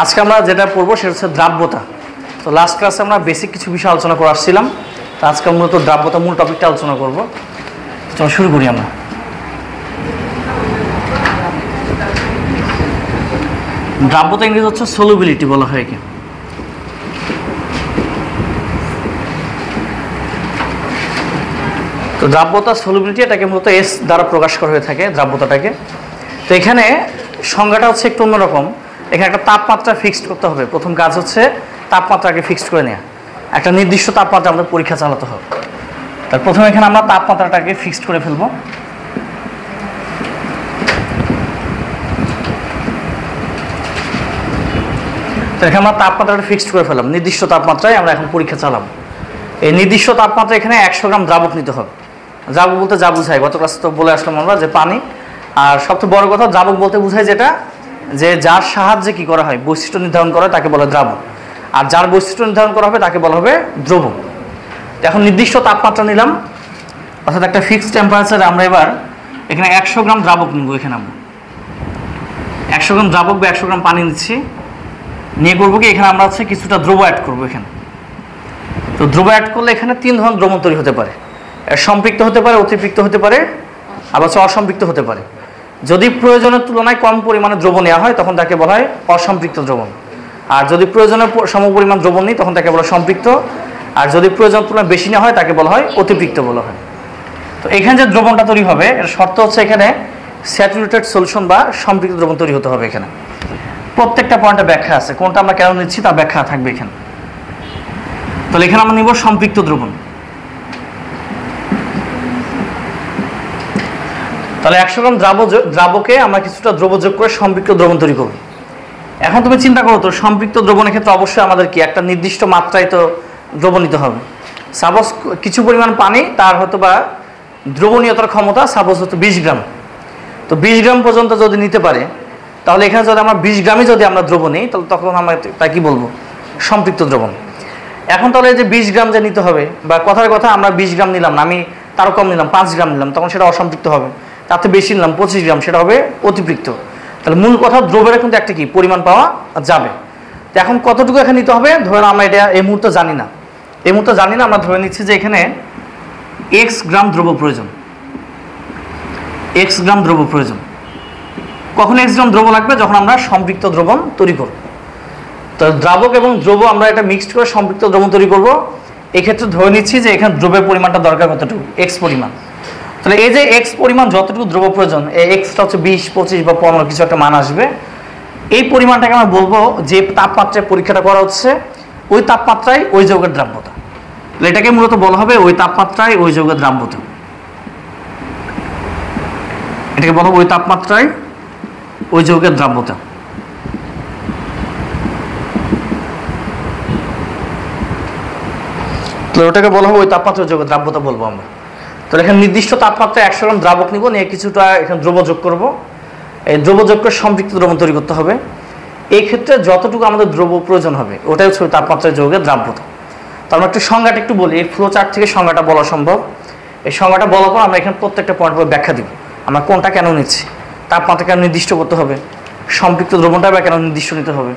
আজকে আমরা যেটা পড়বো সেটা হচ্ছে দ্রাব্যতা। তো লাস্ট ক্লাসে আমরা বেসিক কিছু বিষয় আলোচনা করে আসছিলাম, তো আজকে মূলত দ্রাব্যতা মূল টপিকটা আলোচনা করবো। চলো শুরু করি আমরা। দ্রাব্যতা ইংরেজি হচ্ছে সলিউবিলিটি বলা হয় একে। তো দ্রাব্যতা সলিউবিলিটি এটাকে মূলত এস দ্বারা প্রকাশ করা হয়ে থাকে দ্রাব্যতাটাকে। তো এখানে সংজ্ঞাটা হচ্ছে একটু অন্যরকম। এখানে একটা তাপমাত্রা ফিক্সড করতে হবে। প্রথম কাজ হচ্ছে তাপমাত্রাকে ফিক্সড করে নেওয়া। একটা নির্দিষ্ট তাপমাত্রা আমাদের পরীক্ষা চালাতে হবে। তার প্রথমে এখানে আমরা তাপমাত্রাটাকে ফিক্সড করে ফেলবো। তো এখানে আমরা তাপমাত্রাটা ফিক্সড করে ফেললাম, নির্দিষ্ট তাপমাত্রায় আমরা এখন পরীক্ষা চালাবো। এই নির্দিষ্ট তাপমাত্রা এখানে 100 গ্রাম দ্রাবক নিতে হবে। দ্রাবক বলতে যা বুঝায়, গত ক্লাসে তো বলে আসলাম আমরা যে পানি। আর সবচেয়ে বড় কথা, দ্রাবক বলতে বুঝায় যেটা যে যার সাহায্যে কি করা হয়, বৈশিষ্ট্য নির্ধারণ করা হয়, তাকে বলা হয় দ্রাবক। আর যার বৈশিষ্ট্য নির্ধারণ করা হবে তাকে বলা হবে দ্রবক। এখন নির্দিষ্ট তাপমাত্রা নিলাম, অর্থাৎ একটা ফিক্সড টেম্পারেচারে আমরা এবার এখানে 100 গ্রাম দ্রাবক নিব। এখানে আমরা 100 গ্রাম দ্রাবক বা 100 গ্রাম পানি নিচ্ছি। নিয়ে করবো কি, এখানে আমরা হচ্ছে কিছুটা দ্রব অ্যাড করবো এখানে। তো দ্রব অ্যাড করলে এখানে 3 ধরনের দ্রবণ তৈরি হতে পারে। সম্পৃক্ত হতে পারে, অতিরিক্ত হতে পারে, আবার অসম্পৃক্ত হতে পারে। যদি প্রয়োজনের তুলনায় কম পরিমাণে দ্রবণ নেওয়া হয় তখন তাকে বলা হয় অসম্পৃক্ত দ্রবণ। আর যদি প্রয়োজনের সমপরিমাণ দ্রবণ নেই তখন তাকে বলা হয় সম্পৃক্ত। আর যদি প্রয়োজনের তুলনায় বেশি নেওয়া হয় তাকে বলা হয় অতিরিক্ত বলা হয়। তো এখানে যে দ্রবণটা তৈরি হবে এর শর্ত হচ্ছে এখানে স্যাচুরেটেড সলিউশন বা সম্পৃক্ত দ্রবণ তৈরি হতে হবে। এখানে প্রত্যেকটা পয়েন্টে ব্যাখ্যা আছে, কোনটা আমরা কেন নিচ্ছি তার ব্যাখ্যা থাকবে এখানে। তাহলে এখানে আমরা নিব সম্পৃক্ত দ্রবণ। তাহলে 100 গ্রাম দ্রাবকে আমরা কিছুটা দ্রব যোগ করে সম্পৃক্ত দ্রবণ তৈরি করব। এখন তুমি চিন্তা করো তো, সম্পৃক্ত দ্রবণের ক্ষেত্রে অবশ্যই আমাদের কি একটা নির্দিষ্ট মাত্রায় তো দ্রবণ নিতে হবে। সাপোজ কিছু পরিমাণ পানি, তার হয়তো বা দ্রবণীয়তার ক্ষমতা সাপোজ হতো 20 গ্রাম। তো 20 গ্রাম পর্যন্ত যদি নিতে পারে, তাহলে এখানে যদি আমরা 20 গ্রামই যদি আমরা দ্রবণ নিই তাহলে তখন আমরা তাই কি বলবো, সম্পৃক্ত দ্রবণ। এখন তাহলে যে 20 গ্রাম যে নিতে হবে, বা কথার কথা আমরা 20 গ্রাম নিলাম না, আমি তারও কম নিলাম, 5 গ্রাম নিলাম, তখন সেটা অসম্পৃক্ত হবে। তাতে বেশি নিলাম 25 গ্রাম, সেটা হবে অতিরিক্ত। তাহলে মূল কথা, দ্রবের কিন্তু একটা কি পরিমাণ পাওয়া যাবে। তো এখন কতটুকু এখানে নিতে হবে, ধরে আমরা এটা এই মুহূর্তে জানি না। এই মুহূর্তে জানি না, আমরা ধরে নিচ্ছি যে এখানে x গ্রাম দ্রব প্রয়োজন। x গ্রাম দ্রব প্রয়োজন। কখন x গ্রাম দ্রব লাগবে, যখন আমরা সম্পৃক্ত দ্রবণ তৈরি করব। তো দ্রাবক এবং দ্রব আমরা এটা মিক্সড করে সম্পৃক্ত দ্রবণ তৈরি করব। এক্ষেত্রে ধরে নিচ্ছি যে এখানে দ্রবের পরিমাণটা দরকার কতটুকু, x পরিমাণ। তাহলে এই যে x পরিমাণ যতটুকু দ্রব প্রয়োজন, এই এক্সটা হচ্ছে 20, 25 বা 15 কিছু একটা মান আসবে। এই পরিমাণটাকে আমরা বলবো যে তাপমাত্রায় পরীক্ষাটা করা হচ্ছে, ওই তাপমাত্রায় ওই যৌগের দ্রাব্যতা। এটাকে মূলত বলা হবে ওই তাপমাত্রায় ওই যৌগের দ্রাব্যতা। এটাকে বলা হবে ওই তাপমাত্রায় ওই যৌগের দ্রাব্যতা। তো ওটাকে বলা হবে ওই তাপমাত্রায় ওই যৌগের দ্রাব্যতা বলবো আমরা। তো এখানে নির্দিষ্ট তাপমাত্রায় 100 গ্রাম দ্রাবক নিব, নিয়ে কিছুটা এখানে দ্রব যোগ করবো। এই দ্রব যোগ করে সম্পৃক্ত দ্রবণ তৈরি করতে হবে। এই ক্ষেত্রে যতটুকু আমাদের দ্রব প্রয়োজন হবে ওটাই হচ্ছে ওই তাপমাত্রায় যৌগের দ্রাব্যতা। তো আমরা একটু সংজ্ঞাটা একটু বলি, এই ফ্লো চার্ট থেকে সংজ্ঞাটা বলা সম্ভব। এই সংজ্ঞাটা বলার পর আমরা এখানে প্রত্যেকটা পয়েন্ট ব্যাখ্যা দিব, আমরা কোনটা কেন নিচ্ছি, তাপমাত্রা কেন নির্দিষ্ট করতে হবে, সম্পৃক্ত দ্রবণটা বা কেন নির্দিষ্ট নিতে হবে,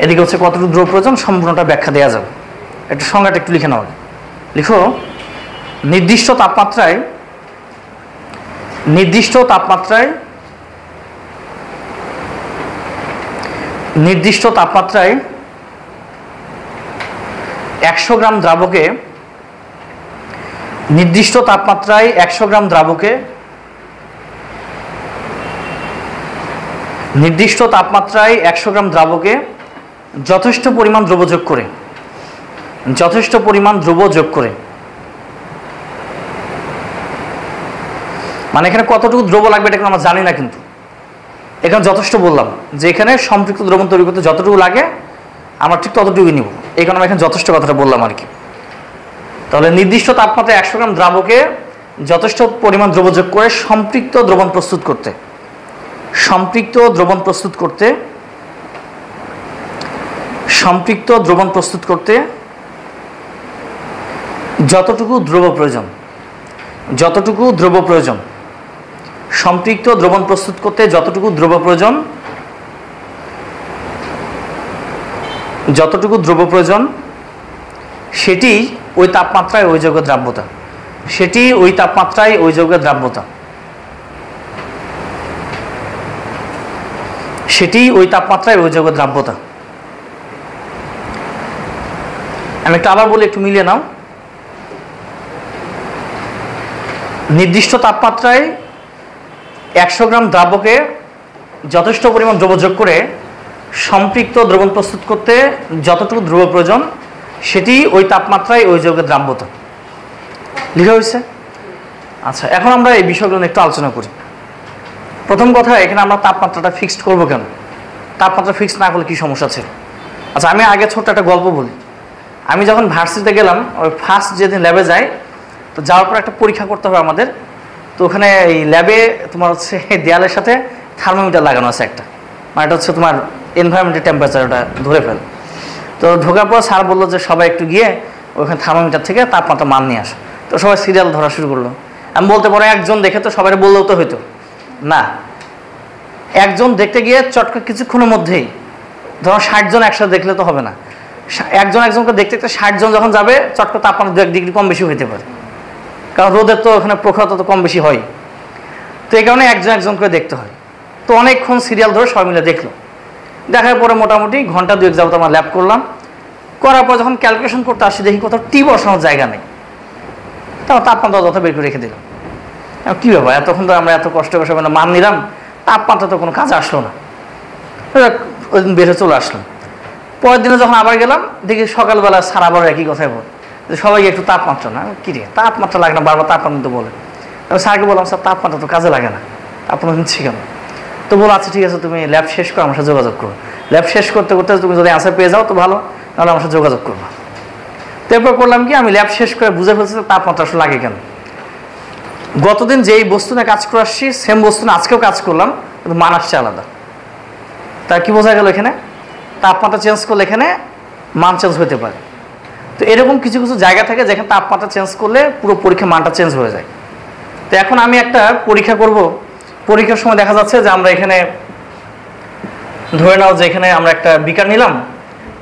এদিকে হচ্ছে কতটুকু দ্রব প্রয়োজন, সম্পূর্ণটা ব্যাখ্যা দেওয়া যাবে। একটু সংজ্ঞাটা একটু লিখে নেওয়া, লিখো নির্দিষ্ট তাপমাত্রায় 100 গ্রাম দ্রাবকে, নির্দিষ্ট তাপমাত্রায় 100 গ্রাম দ্রাবকে, নির্দিষ্ট তাপমাত্রায় 100 গ্রাম দ্রাবকে যথেষ্ট পরিমাণ দ্রব যোগ করে, যথেষ্ট পরিমাণ দ্রব যোগ করে, মানে এখানে কতটুকু দ্রব লাগবে এটা আমরা জানি না, কিন্তু এখানে যথেষ্ট বললাম যে এখানে সম্পৃক্ত দ্রবণ তৈরি করতে যতটুকু লাগে আমরা ঠিক ততটুকুই নিব। এই কারণে এখানে যথেষ্ট কথাটা বললাম আর কি। তাহলে নির্দিষ্ট তাপমাত্রায় 100 গ্রাম দ্রাবকে যথেষ্ট পরিমাণ দ্রব যোগ করে সম্পৃক্ত দ্রবণ প্রস্তুত করতে, সম্পৃক্ত দ্রবণ প্রস্তুত করতে, সম্পৃক্ত দ্রবণ প্রস্তুত করতে যতটুকু দ্রব প্রয়োজন, যতটুকু দ্রব প্রয়োজন, সম্পৃক্ত দ্রবণ প্রস্তুত করতে যতটুকু দ্রব প্রয়োজন যতটুকু দ্রব্য প্রয়োজন সেটি ওই তাপমাত্রায় ওই যৌগের দ্রাব্যতা, সেটি ওই তাপমাত্রায় ওই যৌগের দ্রাব্যতা, সেটি ওই তাপমাত্রায় ওই যৌগের দ্রাব্যতা। আমি একটা আবার বলি, একটু মিলিয়ে নাও। নির্দিষ্ট তাপমাত্রায় 100 গ্রাম দ্রাবকে যথেষ্ট পরিমাণ দ্রব্য যোগ করে সম্পৃক্ত দ্রবণ প্রস্তুত করতে যতটুকু দ্রব্য প্রয়োজন সেটি ওই তাপমাত্রায় ওই যৌগের দ্রাব্যতা লেখা হয়েছে। আচ্ছা, এখন আমরা এই বিষয়গুলো নিয়ে একটু আলোচনা করি। প্রথম কথা, এখানে আমরা তাপমাত্রাটা ফিক্সড করব কেন? তাপমাত্রা ফিক্সড না করলে কী সমস্যা ছিল? আচ্ছা, আমি আগে ছোট্ট একটা গল্প বলি। আমি যখন ভার্সিটিতে গেলাম, ওই ফার্স্ট যেদিন ল্যাবে যাই, তো যাওয়ার পর একটা পরীক্ষা করতে হবে আমাদের। তো ওখানে এই ল্যাবে তোমার হচ্ছে দেয়ালের সাথে থার্মোমিটার লাগানো আছে একটা, মানে এটা হচ্ছে তোমার এনভায়রনমেন্টের টেম্পারেচার, ওটা ধরে ফেল। তো ঢোকার পর স্যার বললো যে সবাই একটু গিয়ে ওখানে থার্মোমিটার থেকে তাপমাত্রা মান নিয়ে আসো। তো সবাই সিরিয়াল ধরা শুরু করলো। আমি বলতে পারো একজন দেখে তো সবাই বললেও তো হইতো না, একজন দেখতে গিয়ে চটকা কিছুক্ষণের মধ্যেই ধরো 60 জন একসাথে দেখলে তো হবে না। একজন একজনকে দেখতে দেখতে 60 জন যখন যাবে, চটকা তাপমাত্রা 2-1 ডিগ্রি কম বেশি হইতে পারে, কারণ রোদের তো ওখানে প্রখরতা তো কম বেশি হয়। তো এই কারণে একজন একজন করে দেখতে হয়। তো অনেকক্ষণ সিরিয়াল ধরে সবাই মিলে দেখলো। দেখার পরে মোটামুটি ঘন্টা 2-1 যাবত আমরা ল্যাব করলাম। করার পর যখন ক্যালকুলেশন করতে আসি, দেখি কোথাও টি বসানোর জায়গা নেই। তাও তাপমাত্রা যত বের করে রেখে দিলাম। কী ব্যাপার, এতক্ষণ তো আমরা এত কষ্ট করে সবাই মান নিলাম, তাপমাত্রা তো কোনো কাজে আসলো না। ওই দিন বের হয়ে চলে আসলাম। পরের দিনে যখন আবার গেলাম, দেখি সকালবেলা স্যার আবার একই কথাই বল যে সবাইকে একটু তাপমাত্রা না। কী রে, তাপমাত্রা লাগে না, বারবার তাপমাত্রা তো বলে। আমি স্যারকে বললাম, স্যার তাপমাত্রা তো কাজে লাগে না, আপনার নিচ্ছি কেন? তো বলো, আচ্ছা ঠিক আছে, তুমি ল্যাব শেষ করে আমার সাথে যোগাযোগ করো। ল্যাব শেষ করতে করতে তুমি যদি অ্যান্সার পেয়ে যাও তো ভালো, নাহলে আমার সাথে যোগাযোগ করবো। তারপর করলাম কি, আমি ল্যাব শেষ করে বুঝে ফেলছি তাপমাত্রা আসলে লাগে কেন। গতদিন যেই বস্তু নিয়ে কাজ করে আসছি, সেম বস্তু নিয়ে আজকেও কাজ করলাম, কিন্তু মান আসছে আলাদা। তার কি বোঝা গেল? এখানে তাপমাত্রা চেঞ্জ করলে এখানে মান চেঞ্জ হতে পারে। তো এরকম কিছু কিছু জায়গা থাকে যেখানে তাপমাত্রা চেঞ্জ করলে পুরো পরীক্ষা মানটা চেঞ্জ হয়ে যায়। তো এখন আমি একটা পরীক্ষা করব। পরীক্ষার সময় দেখা যাচ্ছে যে আমরা এখানে ধরে নাও যে এখানে আমরা একটা বিকার নিলাম।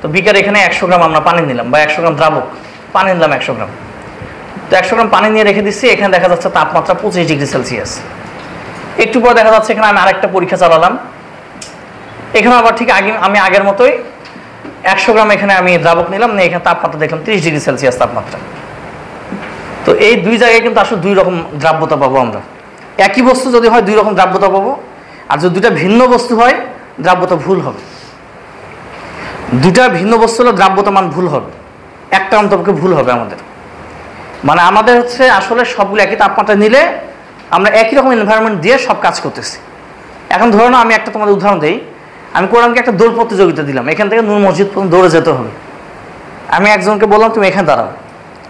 তো বিকার এখানে 100 গ্রাম আমরা পানি নিলাম, বা 100 গ্রাম দ্রাবক পানি নিলাম 100 গ্রাম। তো 100 গ্রাম পানি নিয়ে রেখে দিচ্ছি। এখানে দেখা যাচ্ছে তাপমাত্রা 25 ডিগ্রি সেলসিয়াস। একটু পর দেখা যাচ্ছে এখানে আমি আরেকটা পরীক্ষা চালালাম। এখানে আবার ঠিক আমি আগের মতোই 100 গ্রাম এখানে আমি দ্রাবক নিলাম, নিয়ে এখানে তাপমাত্রা দেখলাম 30 ডিগ্রি সেলসিয়াস তাপমাত্রা। তো এই দুই জায়গায় কিন্তু আসলে 2 রকম দ্রাব্যতা পাবো আমরা। একই বস্তু যদি হয় 2 রকম দ্রাব্যতা পাবো, আর যদি দুটা ভিন্ন বস্তু হয় দ্রাব্যতা ভুল হবে। দুটা ভিন্ন বস্তু হলে দ্রাব্যতা মান ভুল হবে, একটা অন্তপক্ষে ভুল হবে আমাদের। মানে আমাদের হচ্ছে আসলে সবগুলো একই তাপমাত্রা নিলে আমরা একই রকম এনভায়রনমেন্ট দিয়ে সব কাজ করতেছি। এখন ধরো না, আমি একটা তোমাদের উদাহরণ দিই। আমি কোরআনকে একটা দৌড় প্রতিযোগিতা দিলাম, এখান থেকে নূর মসজিদ পর্যন্ত দৌড়ে যেতে হবে। আমি একজনকে বললাম তুমি এখানে দাঁড়াও,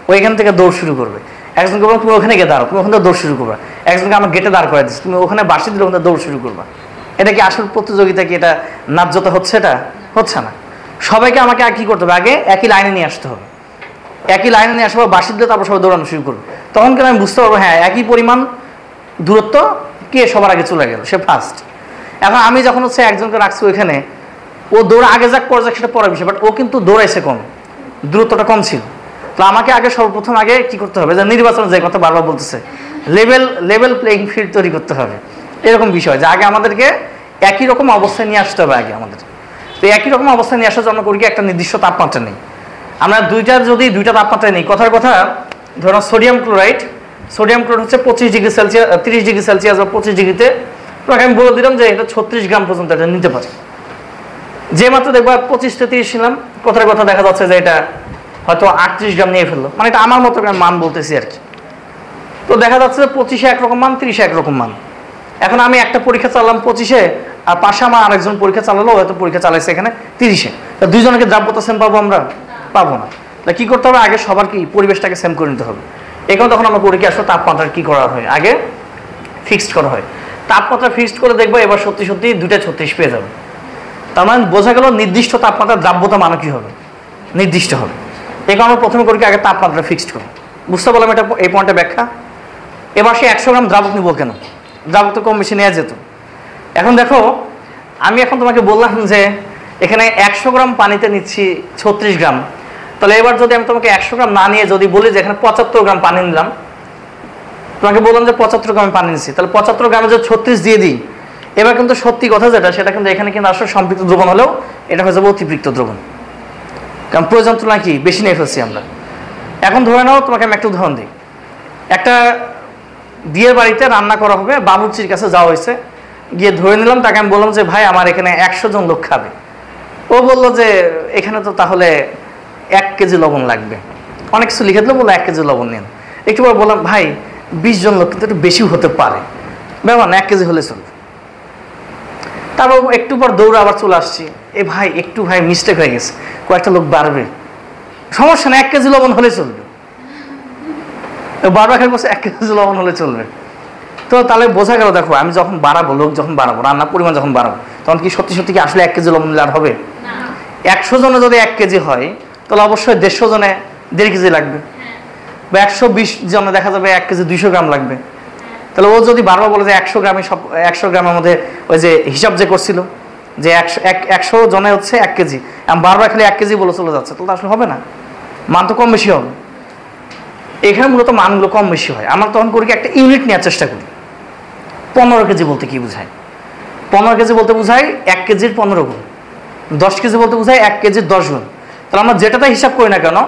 ও এখান থেকে দৌড় শুরু করবে। একজনকে বললাম তুমি ওখানে গিয়ে দাঁড়াও, তুমি ওখান থেকে দৌড় শুরু করবে। একজনকে আমার গেটে দাঁড় করে দিচ্ছি, তুমি ওখানে বাসি দিলে ওখানে দৌড় শুরু করবা। এটা কি আসল প্রতিযোগিতা? কি এটা ন্যায্যতা হচ্ছে? এটা হচ্ছে না। সবাইকে আমাকে আর কী করতে হবে, আগে একই লাইনে নিয়ে আসতে হবে। একই লাইনে নিয়ে আসবো, বাসি দিলে তারপর সবাই দৌড়ানো শুরু করবে। তখন কেন আমি বুঝতে পারবো হ্যাঁ একই পরিমাণ দূরত্ব, কে সবার আগে চলে গেল, সে ফার্স্ট। এখন আমি যখন হচ্ছে একজনকে রাখছি ওইখানে, ও দৌড় আগে যাক পরে যাক সেটা পরের বিষয়, বাট ও কিন্তু দৌড়াইছে কম, দূরত্বটা কম ছিল। তো আমাকে আগে সর্বপ্রথম আগে কি করতে হবে, যে নির্বাচন যে কথা বারবার বলতেছে, লেভেল প্লেইং ফিল্ড তৈরি করতে হবে। এরকম বিষয় যে আগে আমাদেরকে একই রকম অবস্থায় নিয়ে আসতে হবে আগে আমাদের। তো একই রকম অবস্থায় নিয়ে আসার জন্য করি কি, একটা নির্দিষ্ট তাপমাত্রা নেই আমরা। যদি দুইটা তাপমাত্রায় নেই, কথার কথা ধরো সোডিয়াম ক্লোরাইড হচ্ছে 25 ডিগ্রি সেলসিয়াস, 30 ডিগ্রি সেলসিয়াস বা 25 ডিগ্রিতে। তোমাকে আমি বলে দিলাম যে এটা 36 গ্রাম পর্যন্ত এটা নিতে পারে। যে মাত্র দেখবা 25 থেকে 30 নিলাম, কথার কথা দেখা যাচ্ছে যে এটা হয়তো 38 গ্রাম নিয়ে ফেললো। মানে এটা আমার মতো মান বলতেছি আর কি। তো দেখা যাচ্ছে যে 25-এ একরকম মান, 30-এ একরকম মান। এখন আমি একটা পরীক্ষা চালালাম 25-এ, আর পাশে আমার আরেকজন পরীক্ষা চালালো, হয়তো পরীক্ষা চালাইছে এখানে 30-এ। তা দুইজনকে দ্রাব্যতা সেম পাবো আমরা? পাবো না। তা কী করতে হবে, আগে সবার কি পরিবেশটাকে সেম করে নিতে হবে। এখন তখন আমরা পরীক্ষা আসলে তাপমাত্রা কী করা হয়, আগে ফিক্সড করা হয়। তাপমাত্রা ফিক্সড করে দেখবো এবার সত্যি সত্যি 2টা 36 পেয়ে যাবে। তার মানে বোঝা গেল নির্দিষ্ট তাপমাত্রা দ্রাব্যতা মানে কী হবে, নির্দিষ্ট হবে। এই কারণে প্রথমে করি আগে তাপমাত্রা ফিক্সড করো। বুঝতে পারলাম এটা, এই পয়েন্টে ব্যাখ্যা। এবার সে 100 গ্রাম দ্রাবক নিব কেন, দ্রাবক তো কম বেশি নেওয়া যেত। এখন দেখো, আমি এখন তোমাকে বললাম যে এখানে 100 গ্রাম পানিতে নিচ্ছি 36 গ্রাম, তাহলে এবার যদি আমি তোমাকে 100 গ্রাম না নিয়ে যদি বলি যে এখানে 75 গ্রাম পানি নিলাম, তোমাকে বললাম যে 75 গ্রাম পানি নিচ্ছি, তাহলে 75 গ্রামে যদি 36 দিয়ে দিই, এবার কিন্তু সত্যি কথা যেটা সেটা কিন্তু এখানে কিন্তু আসলে সম্পৃক্ত দ্রবণ হলেও এটা হয়ে যাবে অতিরিক্ত দ্রবণ, কারণ প্রয়োজন তুলনায় কি বেশি নিয়ে ফেলছি আমরা। এখন ধরে নাও তোমাকে আমি একটা উদাহরণ দিই, একটা বিয়ের বাড়িতে রান্না করা হবে, বাবুর্চির কাছে যাওয়া হয়েছে, গিয়ে ধরে নিলাম, তাকে আমি বললাম যে ভাই আমার এখানে 100 জন লোক খাবে। ও বললো যে এখানে তো তাহলে 1 কেজি লবণ লাগবে, অনেক কিছু লিখে দিল, বললো 1 কেজি লবণ নিন। একটু পর বললাম ভাই 20 জন লোক কিন্তু একটু বেশি হতে পারে, ব্যাপার না 1 কেজি হলে চলবে। তারপর একটু পর দৌড়ে আবার চলে আসছি, ভাই একটু ভাই মিস্টেক হয়ে গেছে, কয়েকটা লোক বাড়বে, সমস্যা না 1 কেজি লবণ হলে চলবে। বারবার খালি বলছে 1 কেজি লবণ হলে চলবে। তো তাহলে বোঝা গেল, দেখো আমি যখন বাড়াবো, লোক যখন বাড়াবো, রান্নার পরিমাণ যখন বাড়াবো, তখন কি সত্যি সত্যি কি আসলে 1 কেজি লবণ দিলে আর হবে? 100 জনে যদি 1 কেজি হয় তাহলে অবশ্যই 150 জনে 1.5 কেজি লাগবে, বা 120 জনে দেখা যাবে 1 কেজি 200 গ্রাম লাগবে। তাহলে ও যদি বারবার বলে যে 100 গ্রামে 100 গ্রামের মধ্যে ওই যে হিসাব যে করছিল যে 100 জনে হচ্ছে 1 কেজি, আমি বারবার খালি 1 কেজি বলে চলে যাচ্ছে, তাহলে আসলে হবে না, মান তো কম বেশি হবে। এখানে মূলত মানগুলো কম বেশি হয়। আমরা তখন করি কি একটা ইউনিট নেওয়ার চেষ্টা করি। 15 কেজি বলতে কি বোঝায়? 15 কেজি বলতে বোঝায় 1 কেজির 15 গুণ। 10 কেজি বলতে বোঝায় 1 কেজির 10 গুণ। তাহলে আমরা যেটাতে হিসাব করি না কেন,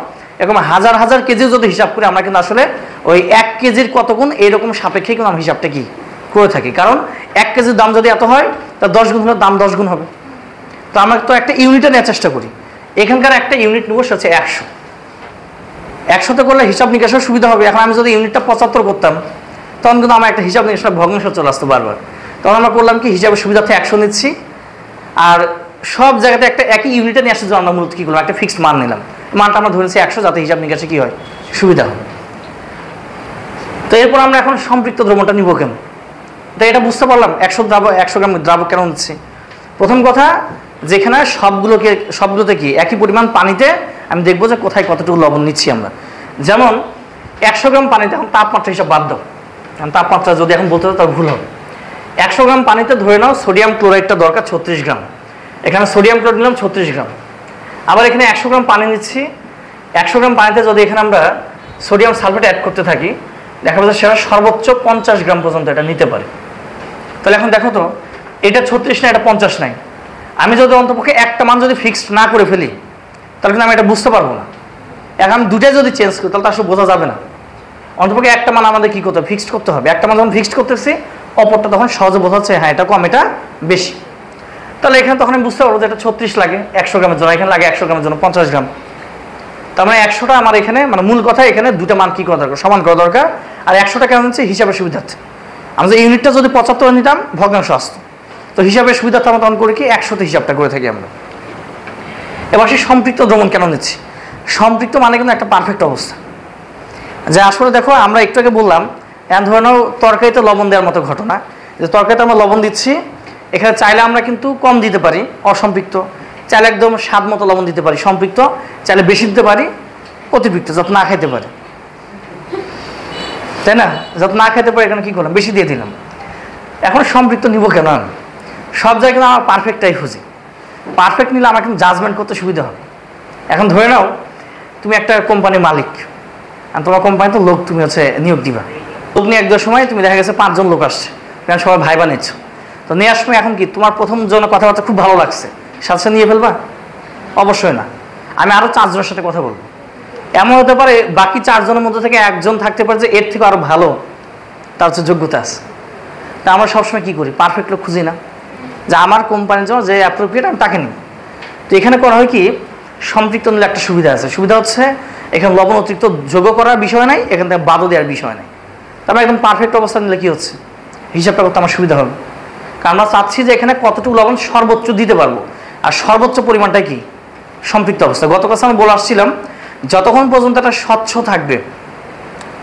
এরকম হাজার হাজার কেজিও যদি হিসাব করি, আমরা কিন্তু আসলে ওই 1 কেজির কত গুণ এইরকম সাপেক্ষে কিন্তু আমরা হিসাবটা কি করে থাকি। কারণ 1 কেজির দাম যদি এত হয়, তা 10 গুণ হলে দাম 10 গুণ হবে। তো আমরা তো একটা ইউনিটে নেওয়ার চেষ্টা করি। এখানকার একটা ইউনিট নেবো, সে হচ্ছে 100। 100তে করলে হিসাব নিকাশের সুবিধা হবে। এখন আমি যদি ইউনিটটা 75 করতাম, তখন কিন্তু আমার একটা হিসাব নিকাশটা ভগ্নাংশ চলে আসতো বারবার। তখন আমরা করলাম কি, হিসাবের সুবিধার্থে 100 নিচ্ছি, আর সব জায়গাতে একটা একই ইউনিটে নিয়ে আসার জন্য আমরা মূলত কী করলাম, একটা ফিক্সড মান নিলাম, মানটা আমরা ধরেছি 100, যাতে হিসাব নিকাশে কী হয়, সুবিধা হয়। তো এরপর আমরা এখন সম্পৃক্ত দ্রবণটা নিব কেন, তো এটা বুঝতে পারলাম 100 গ্রাম দ্রাবক কেন নিচ্ছি। প্রথম কথা, যেখানে সবগুলোতে কি একই পরিমাণ পানিতে আমি দেখবো যে কোথায় কতটুকু লবণ নিচ্ছি আমরা। যেমন 100 গ্রাম পানিতে এখন তাপমাত্রা হিসাব বাদ দাও, কারণ তাপমাত্রা যদি এখন বলতে হয় তাহলে ভুল হবে। 100 গ্রাম পানিতে ধরে নাও সোডিয়াম ক্লোরাইডটা দরকার 36 গ্রাম, এখানে সোডিয়াম ক্লোরাইড নিলাম 36 গ্রাম। আবার এখানে 100 গ্রাম পানি নিচ্ছি, 100 গ্রাম পানিতে যদি এখানে আমরা সোডিয়াম সালফেট অ্যাড করতে থাকি, দেখা যাচ্ছে সেটা সর্বোচ্চ 50 গ্রাম পর্যন্ত এটা নিতে পারে। তাহলে এখন দেখো তো, এটা 36 না, এটা 50 নাই। আমি যদি অন্তপক্ষে একটা মান যদি ফিক্সড না করে ফেলি, তাহলে কিন্তু আমি এটা বুঝতে পারবো না। এখন আমি দুটাই যদি চেঞ্জ করি, তাহলে তো আসলে বোঝা যাবে না। অন্তপক্ষে একটা মান আমাদের কী করতে হবে, ফিক্সড করতে হবে। একটা মান যখন ফিক্সড করতেছি, অপরটা তখন সহজে বোঝা যাচ্ছে হ্যাঁ এটা কম, এটা বেশি। তাহলে এখানে তখন আমি বুঝতে পারবো যে এটা 36 লাগে 100 গ্রামের জন্য, এখানে লাগে 100 গ্রামের জন্য 50 গ্রাম। তার মানে 100টা আমার এখানে, মানে মূল কথা এখানে দুটা মান কী করা দরকার, সমান করা দরকার। আর 100টা কেমন হচ্ছে হিসাবের সুবিধার্থে, আমরা যে ইউনিটটা যদি 75 নিতাম ভগ্নাংশ আসতো, তো হিসাবের সুবিধার্থে আমরা তখন করি কি 100তে হিসাবটা করে থাকি আমরা। এবার সেই সম্পৃক্ত দ্রবণ কেন নিচ্ছি? সম্পৃক্ত মানে কিন্তু একটা পারফেক্ট অবস্থা, যে আসলে দেখো আমরা একটু আগে বললাম, এখন ধরে নাও তরকারিতে লবণ দেওয়ার মতো ঘটনা, যে তরকারিতে আমরা লবণ দিচ্ছি, এখানে চাইলে আমরা কিন্তু কম দিতে পারি অসম্পৃক্ত, চাইলে একদম স্বাদ মতো লবণ দিতে পারি সম্পৃক্ত, চাইলে বেশি দিতে পারি অতিরিক্ত, যত না খাইতে পারি, তাই না? যত না খাইতে পারি এখানে কী করলাম, বেশি দিয়ে দিলাম। এখন সম্পৃক্ত নিব কেন? আমি সব জায়গায় কিন্তু আমার পারফেক্টটাই খুঁজি। পারফেক্ট নিলে আমার কিন্তু জাজমেন্ট করতে সুবিধা হবে। এখন ধরে নাও তুমি একটা কোম্পানির মালিক, আর তোমার কোম্পানিতে লোক তুমি হচ্ছে নিয়োগ দিবা। লোক নিয়ে একদম সময় তুমি দেখা গেছে 5 জন লোক আসছে, কারণ সবাই ভাইবা নিচ্ছ। তো নেওয়ার সময় এখন কি তোমার প্রথম জনের কথাবার্তা খুব ভালো লাগছে, সাথে সাথে নিয়ে ফেলবা? অবশ্যই না, আমি আরও 4 জনের সাথে কথা বলবো। এমন হতে পারে বাকি 4 জনের মধ্যে থেকে একজন থাকতে পারে যে এর থেকে আরও ভালো, তার হচ্ছে যোগ্যতা আছে। তা আমরা সবসময় কী করি, পারফেক্ট লোক খুঁজি না, যে আমার কোম্পানির জন্য যে অ্যাপ্রোপ্রিয়েট আমি তাকে নিই। তো এখানে করা হয় কি, সম্পৃক্ত নিলে একটা সুবিধা আছে। সুবিধা হচ্ছে এখানে লবণ অতিরিক্ত যোগ করার বিষয় নাই, এখান থেকে বাদও দেওয়ার বিষয় নাই। তারপরে একদম পারফেক্ট অবস্থা নিলে কী হচ্ছে, হিসাবটা করতে আমার সুবিধা হবে। কারণ আমরা চাচ্ছি যে এখানে কতটুকু লবণ সর্বোচ্চ দিতে পারবো, আর সর্বোচ্চ পরিমাণটা কি, সম্পৃক্ত অবস্থা। গত কথা আমি বলে আসছিলাম, যতক্ষণ পর্যন্ত এটা স্বচ্ছ থাকবে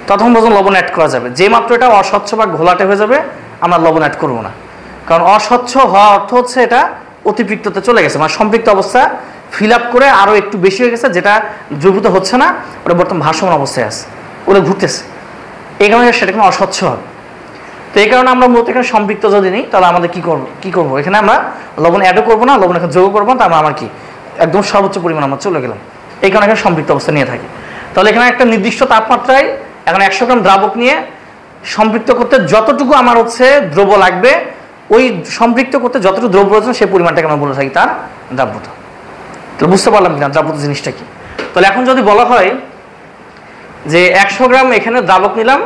ততক্ষণ পর্যন্ত লবণ অ্যাড করা যাবে। যে মাত্র এটা অস্বচ্ছ বা ঘোলাটে হয়ে যাবে, আমরা লবণ অ্যাড করবো না। কারণ অস্বচ্ছ হওয়া অর্থ হচ্ছে এটা অতিপৃক্ততে চলে গেছে, মানে সম্পৃক্ত অবস্থা ফিল আপ করে আরও একটু বেশি হয়ে গেছে, যেটা দ্রবীভূত হচ্ছে না, ওটা বর্তমান ভাসমান অবস্থায় আছে, ওটা ঘুরতেছে, এই কারণে সেটা কিন্তু অস্বচ্ছ হবে। তো এই কারণে আমরা মূলত এখানে সম্পৃক্ত যদি নিই তাহলে আমাদের কি করব এখানে আমরা লবণ অ্যাডও করবো না, লবণ এখানে যোগ করবো না, তারপর আমার কি একদম সর্বোচ্চ পরিমাণ আমরা চলে গেলাম। এই কারণে এখানে সম্পৃক্ত অবস্থা নিয়ে থাকি। তাহলে এখানে একটা নির্দিষ্ট তাপমাত্রায় এখন 100 গ্রাম দ্রাবক নিয়ে সম্পৃক্ত করতে যতটুকু আমার হচ্ছে দ্রব্য লাগবে, ওই সম্পৃক্ত করতে যতটুকু দ্রব্য প্রয়োজন সেই পরিমাণটাকে আমরা বলে থাকি তার দ্রাব্যতা। তাহলে বুঝতে পারলাম কিনা দ্রাব্যতা জিনিসটা কি? তাহলে এখন যদি বলা হয় যে 100 গ্রাম এখানে দ্রাবক নিলাম,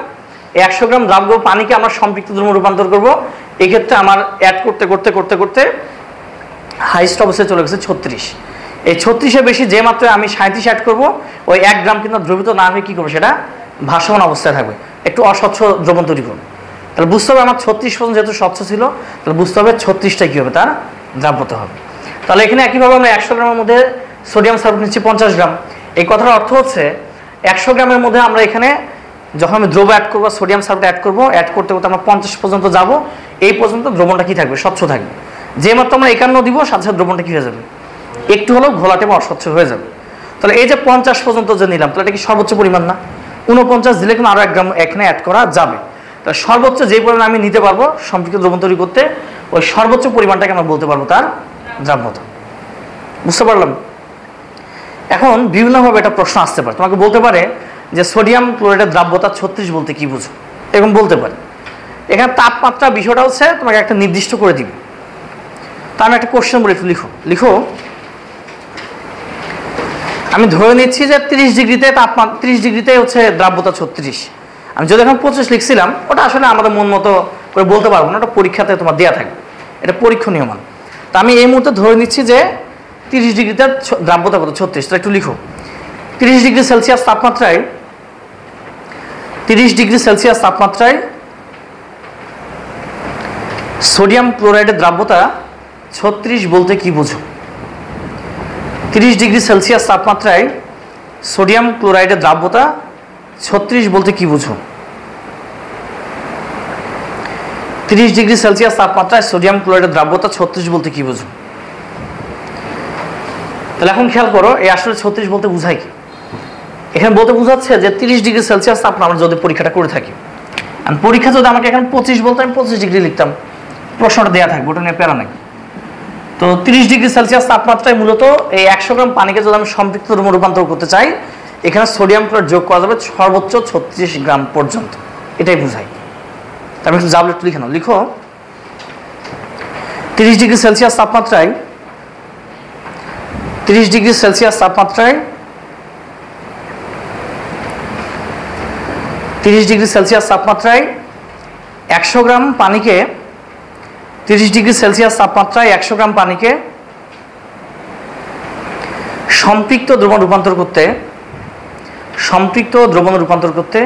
100 গ্রাম দ্রাবক পানিকে আমরা সম্পৃক্ত দ্রব্যে রূপান্তর করব, এই ক্ষেত্রে আমার অ্যাড করতে করতে করতে করতে হাইস্ট অবস্থায় চলে গেছে 36। এই 36-এর বেশি যে মাত্রায় আমি 37 অ্যাড করবো, ওই 1 গ্রাম কিন্তু দ্রবীভূত না হয়ে কী করবো, সেটা ভাসমান অবস্থায় থাকবে, একটু অস্বচ্ছ দ্রবণ তৈরি করবে। তাহলে বুঝতে হবে আমার 36 পর্যন্ত যেহেতু স্বচ্ছ ছিল, তাহলে বুঝতে হবে 36টা কী হবে, তার দ্রাব্যতা হবে। তাহলে এখানে একইভাবে আমরা 100 গ্রামের মধ্যে সোডিয়াম সালফেট নিচ্ছি 50 গ্রাম। এই কথার অর্থ হচ্ছে 100 গ্রামের মধ্যে আমরা এখানে যখন আমি দ্রব্য অ্যাড করবো, সোডিয়াম সালফেট অ্যাড করবো, অ্যাড করতে করতে আমরা 50 পর্যন্ত যাব, এই পর্যন্ত দ্রবণটা কী থাকবে, স্বচ্ছ থাকবে। যে মাত্র আমরা 51 দিব, সাথে সাথে দ্রবণটা কী হয়ে যাবে, একটু হলেও ঘোলাটে বা অস্বচ্ছ হয়ে যাবে। তাহলে এই যে 50 পর্যন্ত যে নিলাম, তাহলে এটা কি সর্বোচ্চ পরিমাণ না? 49 দিলে কিন্তু আরও 1 গ্রাম এখানে অ্যাড করা যাবে। তাহলে সর্বোচ্চ যে পরিমাণ আমি নিতে পারবো সম্পৃক্ত দ্রবণ তৈরি করতে, ওই সর্বোচ্চ পরিমাণটাকে আমরা বলতে পারবো তার দ্রাব্যতা। বুঝতে পারলাম? এখন বিভিন্নভাবে একটা প্রশ্ন আসতে পারে, তোমাকে বলতে পারে যে সোডিয়াম ক্লোরাইডের দ্রাব্যতা 36 বলতে কি বুঝো, এরকম বলতে পারে। এখানে তাপমাত্রা বিষয়টা হচ্ছে তোমাকে একটা নির্দিষ্ট করে দিবে। তা আমি একটা কোশ্চেন বলে একটু লিখো। আমি ধরে নিচ্ছি যে 30 ডিগ্রিতে তাপমাত্রা, 30 ডিগ্রিতে হচ্ছে দ্রাব্যতা 36। আমি যদি এখন 25 লিখছিলাম, ওটা আসলে আমাদের মন মতো করে বলতে পারবো না, ওটা পরীক্ষাতে তোমার দেওয়া থাকবে, এটা পরীক্ষণীয় মান। তা আমি এই মুহূর্তে ধরে নিচ্ছি যে 30 ডিগ্রিতে দ্রাব্যতা কত, 36। তো একটু লিখো 30 ডিগ্রি সেলসিয়াস তাপমাত্রায়, 30 ডিগ্রি সেলসিয়াস তাপমাত্রায় সোডিয়াম ক্লোরাইডের দ্রাব্যতা 36 বলতে কি বুঝো? 30 ডিগ্রি সেলসিয়াস তাপমাত্রায় সোডিয়াম ক্লোরাইডের দ্রাব্যতা 36 বলতে কি বুঝো? 30 ডিগ্রি সেলসিয়াস তাপমাত্রায় সোডিয়াম ক্লোরাইডের দ্রাব্যতা 36 বলতে কি বুঝো? তাহলে এখন খেয়াল করো, এই আসলে 36 বলতে বোঝায় কি? এখানে বলতে বোঝাচ্ছে যে 30 ডিগ্রি সেলসিয়াস তাপমাত্রা আমরা যদি পরীক্ষাটা করে থাকি, আর পরীক্ষা যদি আমাকে এখন 25 বলতো, আমি 25 ডিগ্রি লিখতাম, প্রশ্নটা দেওয়া থাকবে, ওটা নিয়ে প্যারা নাই। তো 30 ডিগ্রি সেলসিয়াস তাপমাত্রায় মূলত এই 100 গ্রাম পানিকে যদি আমি সম্পৃক্ত দ্রব্যে রূপান্তর করতে চাই, এখানে সোডিয়াম ক্লোরাইড যোগ করা যাবে সর্বোচ্চ 36 গ্রাম পর্যন্ত, এটাই বোঝায়। আমি একটু জাবলে একটু লিখে নাও, লিখো 30 ডিগ্রি সেলসিয়াস তাপমাত্রায়, 30 ডিগ্রি সেলসিয়াস তাপমাত্রায় 30 ডিগ্রি সেলসিয়াস তাপমাত্রায় 100 গ্রাম পানিকে, 30 ডিগ্রি সেলসিয়াস তাপমাত্রায় 100 গ্রাম পানিকে সম্পৃক্ত দ্রবণ রূপান্তর করতে, সম্পৃক্ত দ্রবণ রূপান্তর করতে,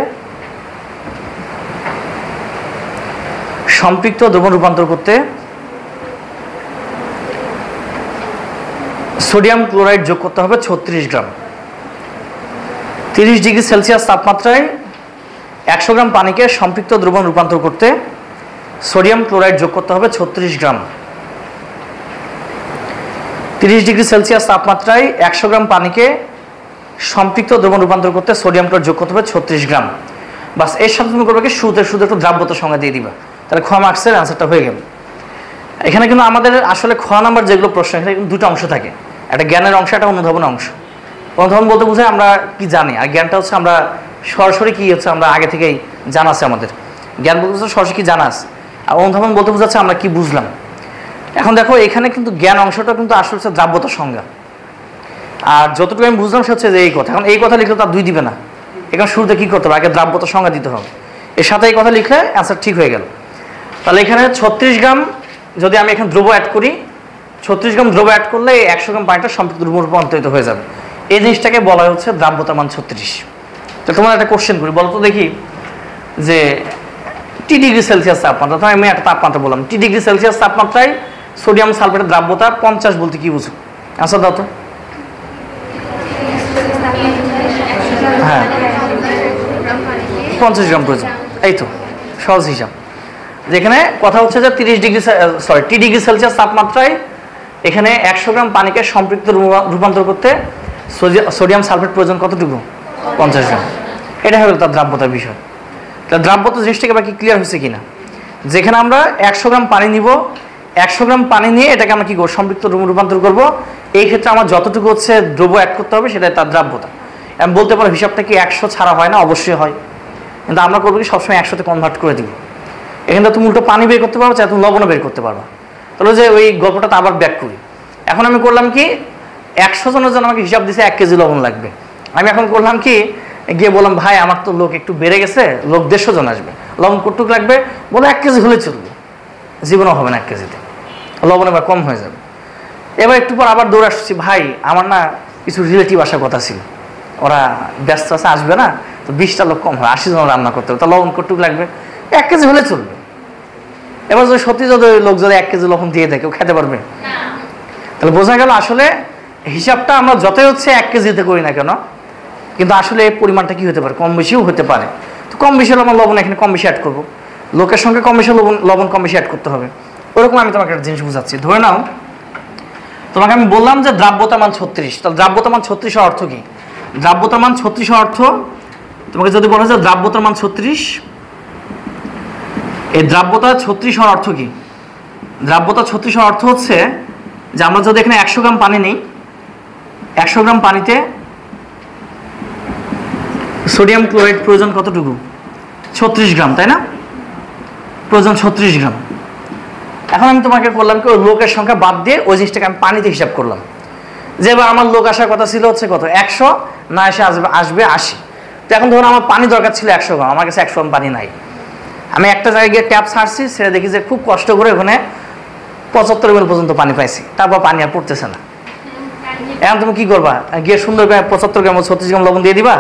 সম্পৃক্ত দ্রবণ রূপান্তর করতে সোডিয়াম ক্লোরাইড যোগ করতে হবে 36 গ্রাম। 30 ডিগ্রি সেলসিয়াস তাপমাত্রায় 100 গ্রাম পানিকে সম্পৃক্ত দ্রবণ রূপান্তর করতে সোডিয়াম ক্লোরাইড যোগ করতে হবে 36 গ্রাম। 30 ডিগ্রি সেলসিয়াস তাপমাত্রায় 100 গ্রাম পানিকে সম্পৃক্ত দ্রবণ রূপান্তর করতে সোডিয়াম ক্লোরাইড যোগ করতে হবে 36 গ্রাম। বাস এর সাথে তুমি করবে কি, শুরুতে একটু দ্রাব্যতার সংজ্ঞা দিয়ে দিবা, তাহলে খ মার্কসের অ্যান্সারটা হয়ে গেল। এখানে কিন্তু আমাদের আসলে খ নাম্বার যেগুলো প্রশ্ন, এখানে কিন্তু দুটো অংশ থাকে, একটা জ্ঞানের অংশ, একটা অনুধাবনের অংশ। অনুধাবন বলতে বোঝায় আমরা কি জানি, আর জ্ঞানটা হচ্ছে আমরা সরাসরি কি হচ্ছে আমরা আগে থেকেই জানা আছে আমাদের। জ্ঞান বলতে হচ্ছে সরাসরি কি জানা আছে, আর অনুধাবন বলতে বোঝাচ্ছে আমরা কি বুঝলাম। এখন দেখো এখানে কিন্তু জ্ঞান অংশটা কিন্তু আসলে হচ্ছে দ্রাব্যতার সংজ্ঞা, আর যতটুকু আমি বুঝলাম সে হচ্ছে যে এই কথা। এখন এই কথা লিখলে তার 2 দিবে না, এখানে শুরুতে কী করতে হবে, আগে দ্রাব্যতার সংজ্ঞা দিতে হবে, এর সাথে এই কথা লিখলে অ্যান্সার ঠিক হয়ে গেল। তাহলে এখানে 36 গ্রাম যদি আমি এখানে দ্রব্য অ্যাড করি, 36 গ্রাম দ্রব্য অ্যাড করলে এই 100 গ্রাম পানিটা সম্পৃক্ত দ্রব্যে রূপান্তরিত হয়ে যাবে। এই জিনিসটাকে বলা হচ্ছে দ্রাব্যতার মান 36। তো তোমার একটা কোশ্চেন করি, বলো তো দেখি যে টি ডিগ্রি সেলসিয়াস তাপমাত্রা, তো আমি একটা তাপমাত্রা বললাম, টি ডিগ্রি সেলসিয়াস তাপমাত্রায় সোডিয়াম সালফেটের দ্রাব্যতা 50 বলতে কি বুঝো? আচ্ছা দাও তো। হ্যাঁ 50 গ্রাম প্রয়োজন, এই তো সহজ হিসাব। যেখানে কথা হচ্ছে যে 30 ডিগ্রি টি ডিগ্রি সেলসিয়াস তাপমাত্রায় এখানে 100 গ্রাম পানিকে সম্পৃক্ত রূপান্তর করতে সোডিয়াম সালফেট প্রয়োজন কতটুকু? 50 গ্রাম। এটা হলো তার দ্রাব্যতার বিষয়। তাহলে দ্রাব্যতা জিনিসটাকে বাকি ক্লিয়ার হয়েছে কিনা? যেখানে আমরা 100 গ্রাম পানি নিব, 100 গ্রাম পানি নিয়ে এটাকে আমরা কি করবো, সম্পৃক্ত রূপান্তর করব। এই ক্ষেত্রে আমার যতটুকু হচ্ছে দ্রব্য অ্যাড করতে হবে সেটাই তার দ্রাব্যতা। আমি বলতে পারো হিসাবটা কি 100 ছাড়া হয় না, অবশ্যই হয়, কিন্তু আমরা করবো কি সবসময় 100-তে কনভার্ট করে দিব। এখানে তুমি উল্টো পানি বের করতে পারো, চাই তুমি লবণও বের করতে পারবা। তাহলে যে ওই গল্পটা আবার ব্যাক করি। এখন আমি করলাম কি 100 জনের জন্য আমাকে হিসাব দিছে 1 কেজি লবণ লাগবে। আমি এখন করলাম কি গিয়ে বললাম ভাই আমার তো লোক একটু বেড়ে গেছে, লোক 150 জন আসবে, লবণ কতটুক লাগবে, বলে 1 কেজি হলে চলবে। জীবনও হবে না 1 কেজিতে, লবণ এবার কম হয়ে যাবে। এবার একটু পর আবার দৌড়ে আসছি, ভাই আমার না কিছু রিলেটিভ আসার কথা ছিল, ওরা ব্যস্ত আছে আসবে না, তো 20টা লোক কম হয়, 80 জন রান্না করতে হবে, তো লবণ কতটুক লাগবে, 1 কেজি হলে চলবে। এবার যদি সত্যি যদি লোক যদি 1 কেজি লবণ দিয়ে দেয় কেউ খেতে পারবে? তাহলে বোঝা গেল আসলে হিসাবটা আমরা যতই হচ্ছে 1 কেজিতে করি না কেন, কিন্তু আসলে এই পরিমাণটা কি হতে পারে, কম বেশিও হতে পারে। তো কম বেশি হলে আমরা লবণ এখানে কম বেশি অ্যাড করবো, লোকের সঙ্গে কম বেশি লবণ কম বেশি অ্যাড করতে হবে। ওরকম আমি তোমাকে একটা জিনিস বুঝাচ্ছি। ধরে নাও তোমাকে আমি বললাম যে দ্রাব্যতা মান 36, তাহলে দ্রাব্যতা মান 36 অর্থ কি? দ্রাব্যতা মান 36 অর্থ তোমাকে যদি বলা যায় দ্রাব্যতার মান 36, এই দ্রাব্যতা 36 হওয়ার অর্থ কি? দ্রাব্যতা 36 হওয়ার অর্থ হচ্ছে যে আমরা যদি এখানে 100 গ্রাম পানি নিই, 100 গ্রাম পানিতে সোডিয়াম ক্লোরাইড প্রয়োজন কতটুকু? 36 গ্রাম, তাই না? প্রয়োজন 36 গ্রাম। এখন আমি তোমাকে করলাম কি লোকের সংখ্যা বাদ দিয়ে ওই জিনিসটাকে আমি পানিতে হিসাব করলাম, যে এবার আমার লোক আসার কথা ছিল হচ্ছে কত, 100, না এসে আসবে 80। তো এখন ধরুন আমার পানি দরকার ছিল 100 গ্রাম, আমার কাছে 100 গ্রাম পানি নাই। আমি একটা জায়গায় গিয়ে ট্যাপ ছাড়ছি, সেটা দেখি যে খুব কষ্ট করে ওখানে 75 ml পর্যন্ত পানি পাইছি, তারপর পানি আর পড়তেছে না। এখন তুমি কি করবা, গিয়ে সুন্দর করে 75 গ্রাম 36 গ্রাম লবণ দিয়ে দিবা?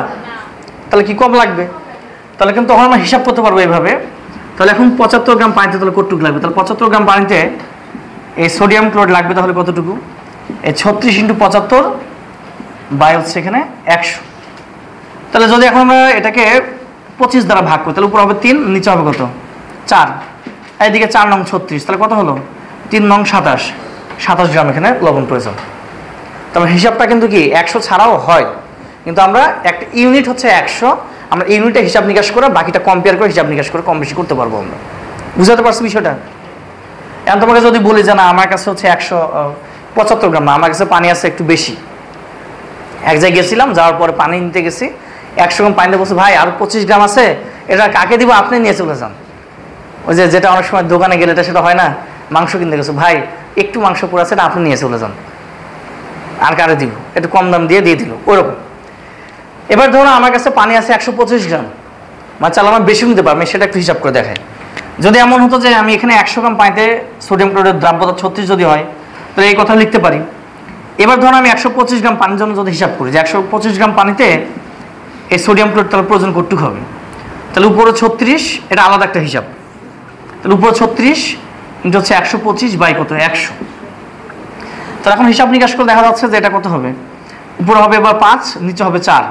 তাহলে কি কম লাগবে? তাহলে কিন্তু তখন আমরা হিসাব করতে পারবো এইভাবে। তাহলে এখন 75 গ্রাম পানিতে তাহলে কতটুকু লাগবে? তাহলে 75 গ্রাম পানিতে এই সোডিয়াম ক্লোরাইড লাগবে তাহলে কতটুকু? এই 36 × 75 বাই হচ্ছে এখানে 100। তাহলে যদি এখন আমরা এটাকে 25 দ্বারা ভাগ করি, তাহলে উপর হবে 3, নিচে হবে কত? 4। এইদিকে 4 নং 36, তাহলে কত হলো? 3 নং 27 গ্রাম এখানে লবণ প্রয়োজন। তবে হিসাবটা কিন্তু কি 100 ছাড়াও হয়, কিন্তু আমরা একটা ইউনিট হচ্ছে 100, আমরা ইউনিটে হিসাব নিকাশ করে বাকিটা কম্পেয়ার করে হিসাব নিকাশ করে কম বেশি করতে পারবো আমরা। বুঝাতে পারছি বিষয়টা? এখন তোমাকে যদি বলি যে না আমার কাছে হচ্ছে 175 গ্রাম না, আমার কাছে পানি আছে একটু বেশি, এক জায়গায় গেছিলাম, যাওয়ার পরে পানি নিতে গেছি, 100 গ্রাম পানিতে বলছে ভাই আরও 25 গ্রাম আছে, এটা কাকে দিব, আপনি নিয়ে চলে যান। ওই যে যেটা অনেক সময় দোকানে গেলে এটা সেটা হয় না, মাংস কিনতে গেছো, ভাই একটু মাংস পড়ে আছে, এটা আপনি নিয়ে চলে যান, আর কারে দিব, একটু কম দাম দিয়ে দিল ওরকম। এবার ধরো আমার কাছে পানি আছে 125 গ্রাম, মানে চাল আমার বেশি নিতে পারবে, সেটা একটু হিসাব করে দেখায়। যদি এমন হতো যে আমি এখানে 100 গ্রাম পানিতে সোডিয়াম ক্লোরাইডের দ্রাব্যতা 36 যদি হয়, তাহলে এই কথা লিখতে পারি। এবার ধরো আমি 125 গ্রাম পানির জন্য যদি হিসাব করি যে 125 গ্রাম পানিতে এই সোডিয়াম ক্লোরাইড তাহলে প্রয়োজন কতটুকু হবে, তাহলে উপরে 36, এটা আলাদা একটা হিসাব। তাহলে উপরে 36 ইন্টু হচ্ছে 125 বাই কত, 100। তাহলে এখন হিসাব নিকাশ করে দেখা যাচ্ছে যে এটা কত হবে, উপরে হবে এবার 5, নিচে হবে 4,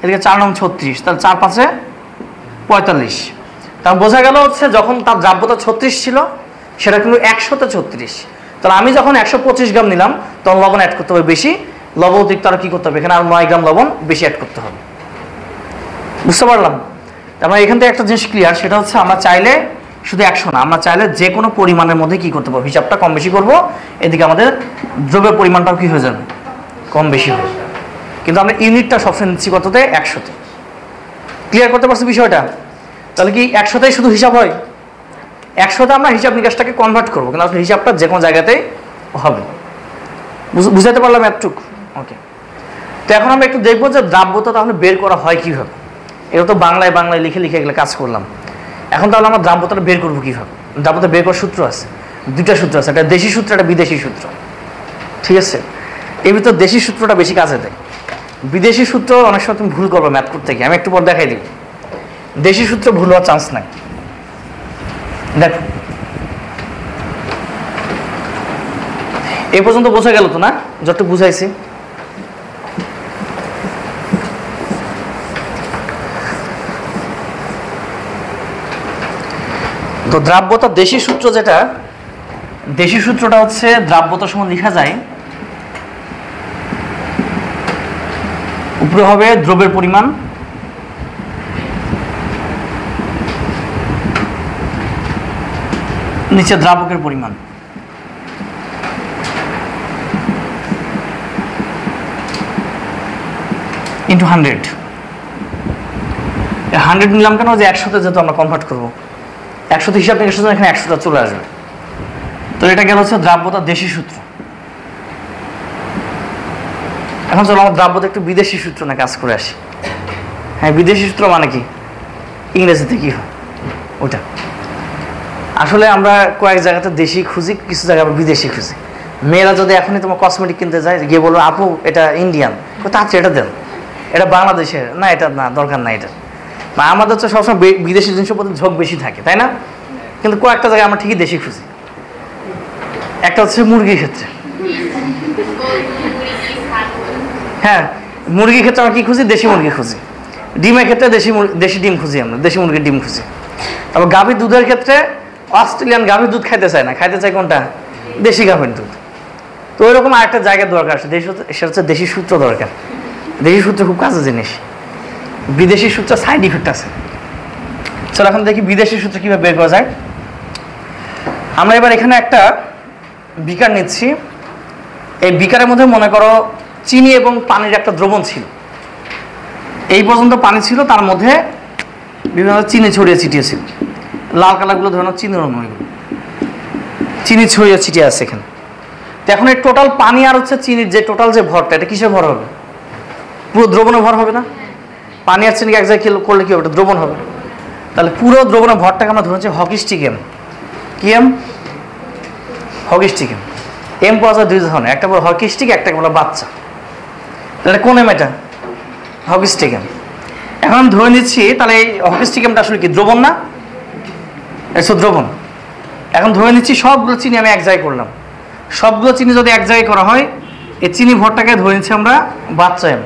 এদিকে 4 নং 36, তাহলে 4 5 45। তাহলে বোঝা গেল হচ্ছে যখন তার দ্রাব্যতা 36 ছিল সেটা কিন্তু 100-তে 36। তাহলে আমি যখন 125 গ্রাম নিলাম তখন লবণ অ্যাড করতে হবে বেশি, লবণ অতিরিক্ত আরও কী করতে হবে, এখানে আর 9 গ্রাম লবণ বেশি অ্যাড করতে হবে। বুঝতে পারলাম? তারপরে এখান থেকে একটা জিনিস ক্লিয়ার, সেটা হচ্ছে আমরা চাইলে শুধু 100 না, আমরা চাইলে যে কোনো পরিমাণের মধ্যে কী করতে পারবো, হিসাবটা কম বেশি করবো, এদিকে আমাদের দ্রব্যের পরিমাণটাও কী হয়ে যাবে, কম বেশি হবে। কিন্তু আমরা ইউনিটটা সবসময় নিচ্ছি কততে, 100-তে। ক্লিয়ার করতে পারছি বিষয়টা? তাহলে কি 100-তেই শুধু হিসাব হয়? 100-তে আমরা হিসাব নিকাশটাকে কনভার্ট করবো, কিন্তু আসলে হিসাবটা যে কোনো জায়গাতেই হবে। বুঝাতে পারলাম এতটুকু? ওকে। তো এখন আমরা একটু দেখবো যে দ্রাব্যতা তাহলে বের করা হয় কীভাবে। এটা তো বাংলায় লিখে এগুলো কাজ করলাম। এখন তাহলে আমরা দ্রাব্যতাটা বের করবো কীভাবে? দ্রাব্যতা বের করার সূত্র আছে, 2টা সূত্র আছে, একটা দেশি সূত্র, একটা বিদেশি সূত্র। ঠিক আছে? এর ভিতর দেশি সূত্রটা বেশি কাজে দেয়, বিদেশি সূত্র অনেক সময় তুমি ভুল করবে ম্যাথ করতে গিয়ে, আমি একটু পর দেখাই দিব। দেশি সূত্র ভুল হওয়ার চান্স নাই। দেখো এই পর্যন্ত বোঝা গেল তো না, যতটুকু বুঝাইছি? তো দ্রাব্যতা দেশি সূত্র যেটা, দেশি সূত্রটা হচ্ছে দ্রাব্যতার সময় লেখা যায় উপরে হবে দ্রব্যের পরিমাণ, নিচে দ্রাবকের পরিমাণ, ইন্টু 100। 100 নিলাম কেন? যে 100তে যেহেতু আমরা কনভার্ট করবো, 100তে হিসাব নিকাশ এখানে 100টা চলে আসবে। তো এটা গেল হচ্ছে দ্রাব্যতার দেশি সূত্র। এখন চলো আমার দ্রাব্যতা একটু বিদেশি সূত্র না কাজ করে আসি। হ্যাঁ, বিদেশি সূত্র মানে কি? ইংরেজিতে কি হয় ওটা। আসলে আমরা কয়েক জায়গাতে দেশি খুঁজি, কিছু জায়গায় আবার বিদেশি খুঁজি। মেয়েরা যদি এখনই তোমার কসমেটিক কিনতে যায়, গিয়ে বলবো আপু এটা ইন্ডিয়ান, তার চেয়ে এটা দেন, এটা বাংলাদেশের না, এটা না দরকার না এটা। বা আমাদের তো সবসময় বিদেশি জিনিসের প্রতি ঝোঁক বেশি থাকে, তাই না? কিন্তু কয়েকটা জায়গায় আমরা ঠিকই দেশি খুঁজি। একটা হচ্ছে মুরগির ক্ষেত্রে। হ্যাঁ, মুরগির ক্ষেত্রে আমরা কি খুঁজি? দেশি মুরগি খুঁজি। ডিমের ক্ষেত্রে দেশি ডিম খুঁজি, আমরা দেশি মুরগির ডিম খুঁজি। তারপর গাভীর দুধের ক্ষেত্রে অস্ট্রেলিয়ান গাভীর দুধ খাইতে চায় না, খাইতে চায় কোনটা? দেশি গাভীর দুধ। তো ওইরকম আরেকটা জায়গার দরকার আছে, সেটা হচ্ছে দেশি সূত্র দরকার। দেশি সূত্র খুব কাজের জিনিস। বিদেশি সূত্র সাইড ইফেক্ট আছে। চলো এখন দেখি বিদেশি সূত্র কীভাবে বের করা যায়। আমরা এবার এখানে একটা বিকার নিচ্ছি। এই বিকারের মধ্যে মনে করো চিনি এবং পানির একটা দ্রবণ ছিল। এই পর্যন্ত পানি ছিল, তার মধ্যে বিভিন্ন চিনি ছড়িয়ে ছিটিয়ে ছিল। লাল কালারগুলো ধরনের চিনির অণু, এগুলো চিনি ছড়িয়ে ছিটিয়ে আছে এখানে। তো এখন এই টোটাল পানি আর হচ্ছে চিনির যে টোটাল যে ভরটা, এটা কিসের ভর হবে? পুরো দ্রবণের ভর হবে না? পানি আর চিনিকে এক জায়গায় করলে কি হবে? এটা দ্রবণ হবে। তাহলে পুরো দ্রবণের ভরটাকে আমরা ধরেছি হকি স্টিক এম। কি M? Hockey stick M. M পাওয়া যায় দুই ধরনের, একটা বলো হকি স্টিক, একটাকে বলো বাচ্চা। তাহলে কোন এম? এটা হকি স্টিক এম। এখন আমি ধরে নিচ্ছি তাহলে এই হকি স্টিক এমটা আসলে কি দ্রবণ না? এটা দ্রবণ। এখন ধরে নিচ্ছি সবগুলো চিনি আমি এক জায়গায় করলাম। সবগুলো চিনি যদি এক জায়গায় করা হয়, এই চিনি ভরটাকে ধরে নিচ্ছি আমরা বাচ্চা এম।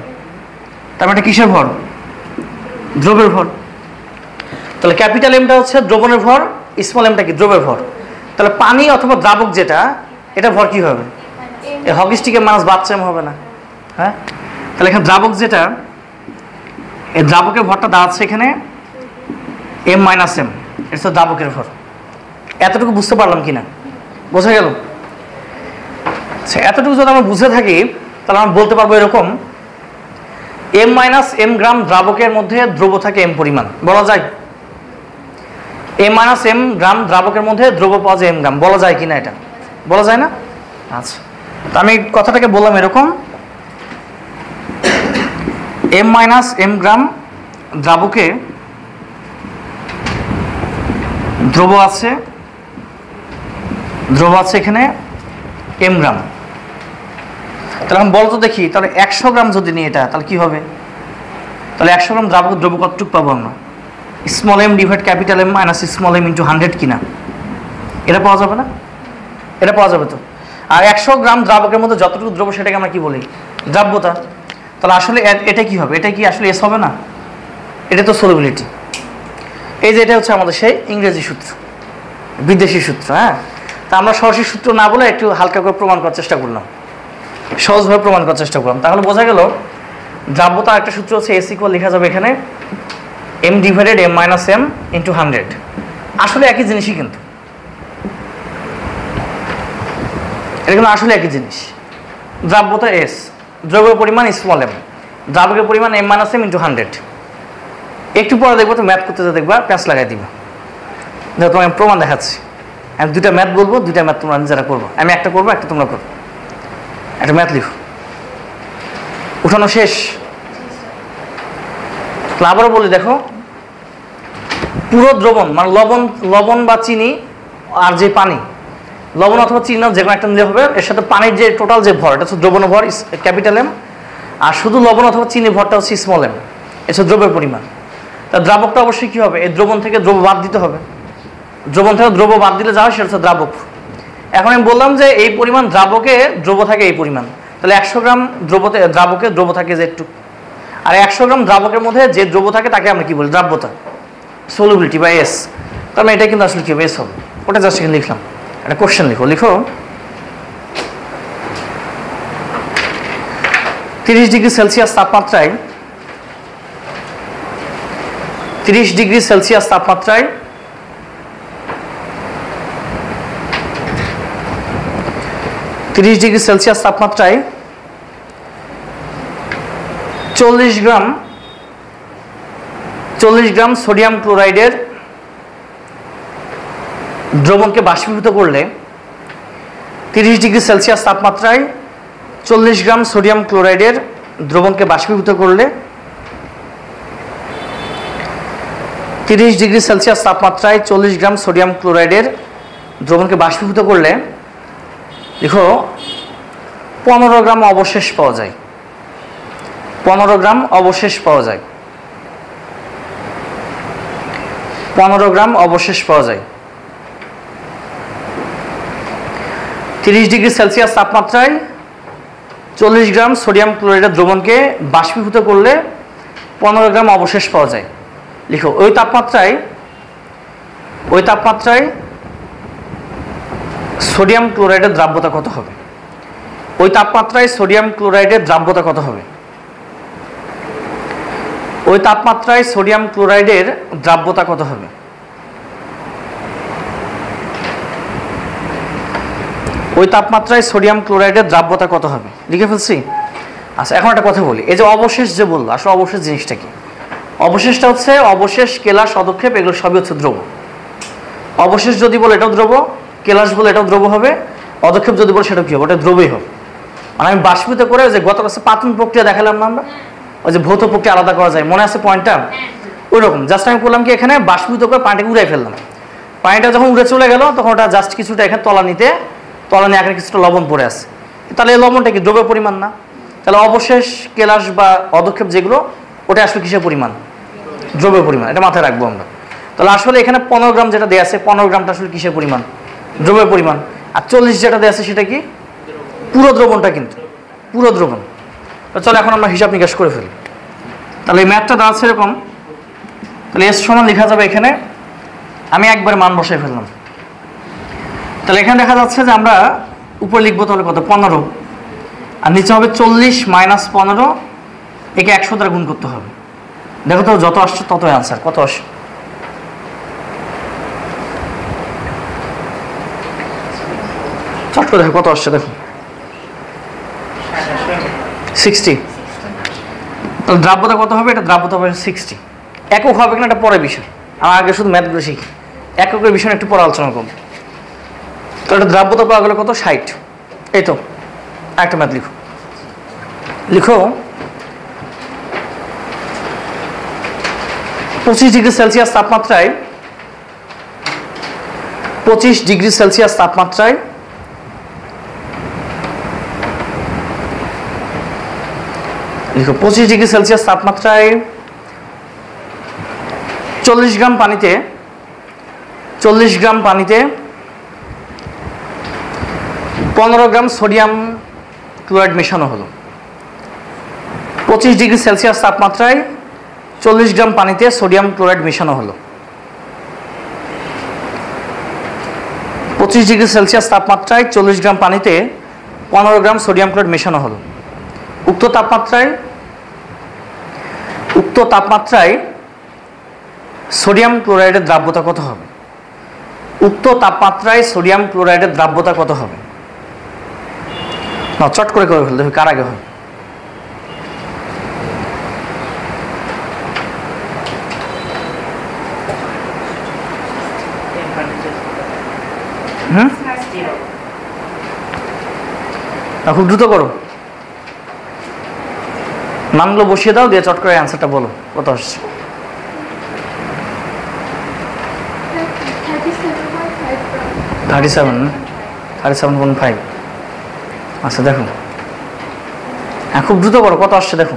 তার মানে কিসের ভর? দ্রবের ভর। তাহলে ক্যাপিটাল এমটা হচ্ছে দ্রবণের ভর, স্মল এমটা কি? দ্রবের ভর। তাহলে পানি অথবা দ্রাবক যেটা, এটা ভর কি হবে? এই হকি স্টিকের মাইনাস বাচ্চা এম হবে না? হ্যাঁ, তাহলে এখানে দ্রাবক যেটা, এই দ্রাবকের ভরটা দাঁড়াচ্ছে এখানে এম মাইনাস এম। এটা হচ্ছে দ্রাবকের ভর। এতটুকু বুঝতে পারলাম কিনা? বোঝা গেল? এতটুকু যদি আমরা বুঝে থাকি তাহলে আমরা বলতে পারবো এরকম, এম মাইনাস এম গ্রাম দ্রাবকের মধ্যে দ্রব্য থাকে এম পরিমাণ। বলা যায়? এম মাইনাস এম গ্রাম দ্রাবকের মধ্যে দ্রব্য পাওয়া যায় এম গ্রাম। বলা যায় কিনা? এটা বলা যায় না? আচ্ছা, তো আমি কথাটাকে বললাম এরকম, এম মাইনাস এম গ্রাম দ্রাবকে দ্রব্য আছে এখানে এম গ্রাম। তাহলে এখন বলতো দেখি, তাহলে 100 গ্রাম যদি নিই এটা, তাহলে কি হবে? তাহলে 100 গ্রাম দ্রাবকের দ্রব্য কতটুকু পাবো আমরা? Small M divide capital M minus small M into 100 কিনা? এটা পাওয়া যাবে না? এটা পাওয়া যাবে তো। আর 100 গ্রাম দ্রাবকের মধ্যে যতটুকু দ্রব্য সেটাকে আমরা কি বলি? দ্রাব্যতা। তাহলে আসলে এটা কি হবে? এটা কি আসলে এস হবে না? এটা তো সলিবিলিটি। এই যে এটা হচ্ছে আমাদের সেই ইংরেজি সূত্র, বিদেশি সূত্র। হ্যাঁ, তা আমরা সরাসরি সূত্র না বলে একটু হালকা করে প্রমাণ করার চেষ্টা করলাম, সহজভাবে প্রমাণ করার চেষ্টা করলাম। তাহলে বোঝা গেল দ্রাব্যতা একটা সূত্র হচ্ছে এস ইকুয়াল, লেখা যাবে এখানে M divided M minus M into 100। আসলে একই জিনিসই, কিন্তু এটা কিন্তু আসলে একই জিনিস। দ্রাব্যতা এস, দ্রব্যের পরিমাণ স্মল এম, দ্রাবকের পরিমাণ এম মাইনাস এম ইন্টু 100। একটু পরে দেখবো তো ম্যাথ করতে দেখবা প্যাঁচ লাগাই দিবা। দেখো তোমাকে প্রমাণ দেখাচ্ছি। আমি দুইটা ম্যাথ বলবো, দুইটা ম্যাথ তোমরা নিজেরা করবো। আমি একটা করবো, একটা তোমরা করবো। একটা ম্যাথ লিখো। উঠানো শেষ? আবারও বলি, দেখো পুরো দ্রবণ মানে লবণ বা চিনি আর যে পানি, লবণ অথবা চিনি যে কোনো একটা নিলে হবে, এর সাথে পানির যে টোটাল যে ভর, এটা হচ্ছে দ্রবণের ভর ক্যাপিটাল এম, আর শুধু লবণ অথবা চিনির ভরটা হচ্ছে স্মল এম। এটা হচ্ছে দ্রব্যের পরিমাণ। তা দ্রাবকটা অবশ্যই কী হবে? এই দ্রবণ থেকে দ্রব্য বাদ দিতে হবে। দ্রবণ থেকে দ্রব্য বাদ দিলে যা হয় সেটা হচ্ছে দ্রাবক। এখন আমি বললাম যে এই পরিমাণ দ্রাবকে দ্রব্য থাকে এই পরিমাণ, তাহলে 100 গ্রাম দ্রাবকে দ্রব্য থাকে যে একটু, আর 100 গ্রাম দ্রাবকের মধ্যে যে দ্রব্য থাকে তাকে আমরা কি বলি? দ্রাব্যতা, সলিবিলিটি বা এস। তার মানে এটা কিন্তু আসলে কি হবে? এস হবে। ওটা জাস্ট এখানে লিখলাম। একটা কোশ্চেন লিখো 30 ডিগ্রি সেলসিয়াস তাপমাত্রায় 30 ডিগ্রি সেলসিয়াস তাপমাত্রায় 30 ডিগ্রি সেলসিয়াস তাপমাত্রায় 40 গ্রাম সোডিয়াম ক্লোরাইডের দ্রবণকে বাষ্পীভূত করলে 30 ডিগ্রি সেলসিয়াস তাপমাত্রায় 40 গ্রাম সোডিয়াম ক্লোরাইডের দ্রবণকে বাষ্পীভূত করলে 30 ডিগ্রি সেলসিয়াস তাপমাত্রায় 40 গ্রাম সোডিয়াম ক্লোরাইডের দ্রবণকে বাষ্পীভূত করলে দেখো 15 গ্রাম অবশেষ পাওয়া যায়। 15 গ্রাম অবশেষ পাওয়া যায়। 15 গ্রাম অবশেষ পাওয়া যায়। 30 ডিগ্রি সেলসিয়াস তাপমাত্রায় 40 গ্রাম সোডিয়াম ক্লোরাইডের দ্রবণকে বাষ্পীভূত করলে 15 গ্রাম অবশেষ পাওয়া যায়। লিখো ওই তাপমাত্রায় সোডিয়াম ক্লোরাইডের দ্রাব্যতা কত হবে? ওই তাপমাত্রায় সোডিয়াম ক্লোরাইডের দ্রাব্যতা কত হবে? ওই তাপমাত্রায় সোডিয়াম ক্লোরাইডের দ্রাব্যতা কত হবে? ওই তাপমাত্রায় সোডিয়াম ক্লোরাইডের দ্রাব্যতা কত হবে? লিখে ফেলছি। আচ্ছা, এখন একটা কথা বলি, এই যে অবশেষ যে বললো, আসলে অবশেষ জিনিসটা কি? অবশেষটা হচ্ছে অবশেষ, কেলাস, অদক্ষেপ, এগুলো সবই হচ্ছে দ্রব। অবশেষ যদি বলে এটাও দ্রব, কেলাস বলে এটাও দ্রব হবে, অদক্ষেপ যদি বলে সেটাও কি হবে? ওটা দ্রবই হবে। মানে আমি বাষ্পীভূত করে যে গত কাছে পাতন প্রক্রিয়া দেখালাম না আমরা, ওই যে ভৌত প্রক্রিয়া আলাদা করা যায়, মনে আছে পয়েন্টটা? ওই রকম জাস্ট আমি করলাম কি, এখানে বাষ্পীভূত করে পানিটাকে উড়াই ফেললাম। পানিটা যখন উড়ে চলে গেল তখন ওটা জাস্ট কিছুটা এখানে তলানিতে আকারে কিছুটা লবণ পড়ে আছে। তাহলে এই লবণটা কি দ্রব্যের পরিমাণ না? তাহলে অবশেষ, কেলাস বা অদক্ষেপ যেগুলো, ওটা আসলে কিসের পরিমাণ? দ্রব্যের পরিমাণ। এটা মাথায় রাখবো আমরা। তাহলে আসলে এখানে 15 গ্রাম যেটা দেওয়া আছে, 15 গ্রামটা আসলে কিসের পরিমাণ? দ্রব্যের পরিমাণ। আর 40 যেটা দেওয়া আছে সেটা কি? পুরো দ্রবণটা, কিন্তু পুরো দ্রবণ। তো চলো এখন আমরা হিসাব নিকাশ করে ফেলি। তাহলে এই ম্যাথটা দেওয়া আছে এরকম। তাহলে এস সমান লেখা যাবে এখানে, আমি একবারে মান বসাই ফেললাম। তাহলে এখানে দেখা যাচ্ছে যে আমরা উপরে লিখবো তাহলে কত? 15, আর নিচে হবে 40 মাইনাস 15, একে 100 দ্বারা গুণ করতে হবে। দেখো তো যত আসছে ততই আনসার। কত আসে? চট করে দেখো কত আসছে, দেখো 60। তাহলে দ্রাব্যতা কত হবে? এটা দ্রাব্যতা হবে 60। একক হবে কিনা এটা পরে বিষয়, আমার আগে শুধু ম্যাথগুলো শিখি, এককের বিষয় একটু পরে আলোচনা করবো। তো এটা দ্রাব্যতা পাওয়া গেলে কত? 60। এই তো একটা ম্যাথ লিখো। 25 ডিগ্রি সেলসিয়াস তাপমাত্রায় 25 ডিগ্রি সেলসিয়াস তাপমাত্রায় 25 ডিগ্রি সেলসিয়াস তাপমাত্রায় 40 গ্রাম পানিতে 15 গ্রাম সোডিয়াম ক্লোরাইড মেশানো হলো। 25 ডিগ্রি সেলসিয়াস তাপমাত্রায় 40 গ্রাম পানিতে সোডিয়াম ক্লোরাইড মেশানো হলো। 25 ডিগ্রি সেলসিয়াস তাপমাত্রায় 40 গ্রাম পানিতে 15 গ্রাম সোডিয়াম ক্লোরাইড মেশানো হলো। উক্ত তাপমাত্রায় সোডিয়াম ক্লোরাইডের দ্রাব্যতা কত হবে? উক্ত তাপমাত্রায় সোডিয়াম ক্লোরাইডের দ্রাব্যতা কত হবে? না, চট করে ফেলতে হবে, কার আগে হয়? খুব দ্রুত করো, মানগুলো বসিয়ে দাও, দিয়ে চট করে অ্যান্সারটা বলো কত আসছে। 37.5। আচ্ছা দেখো, খুব দ্রুত করো, কত আসছে দেখো।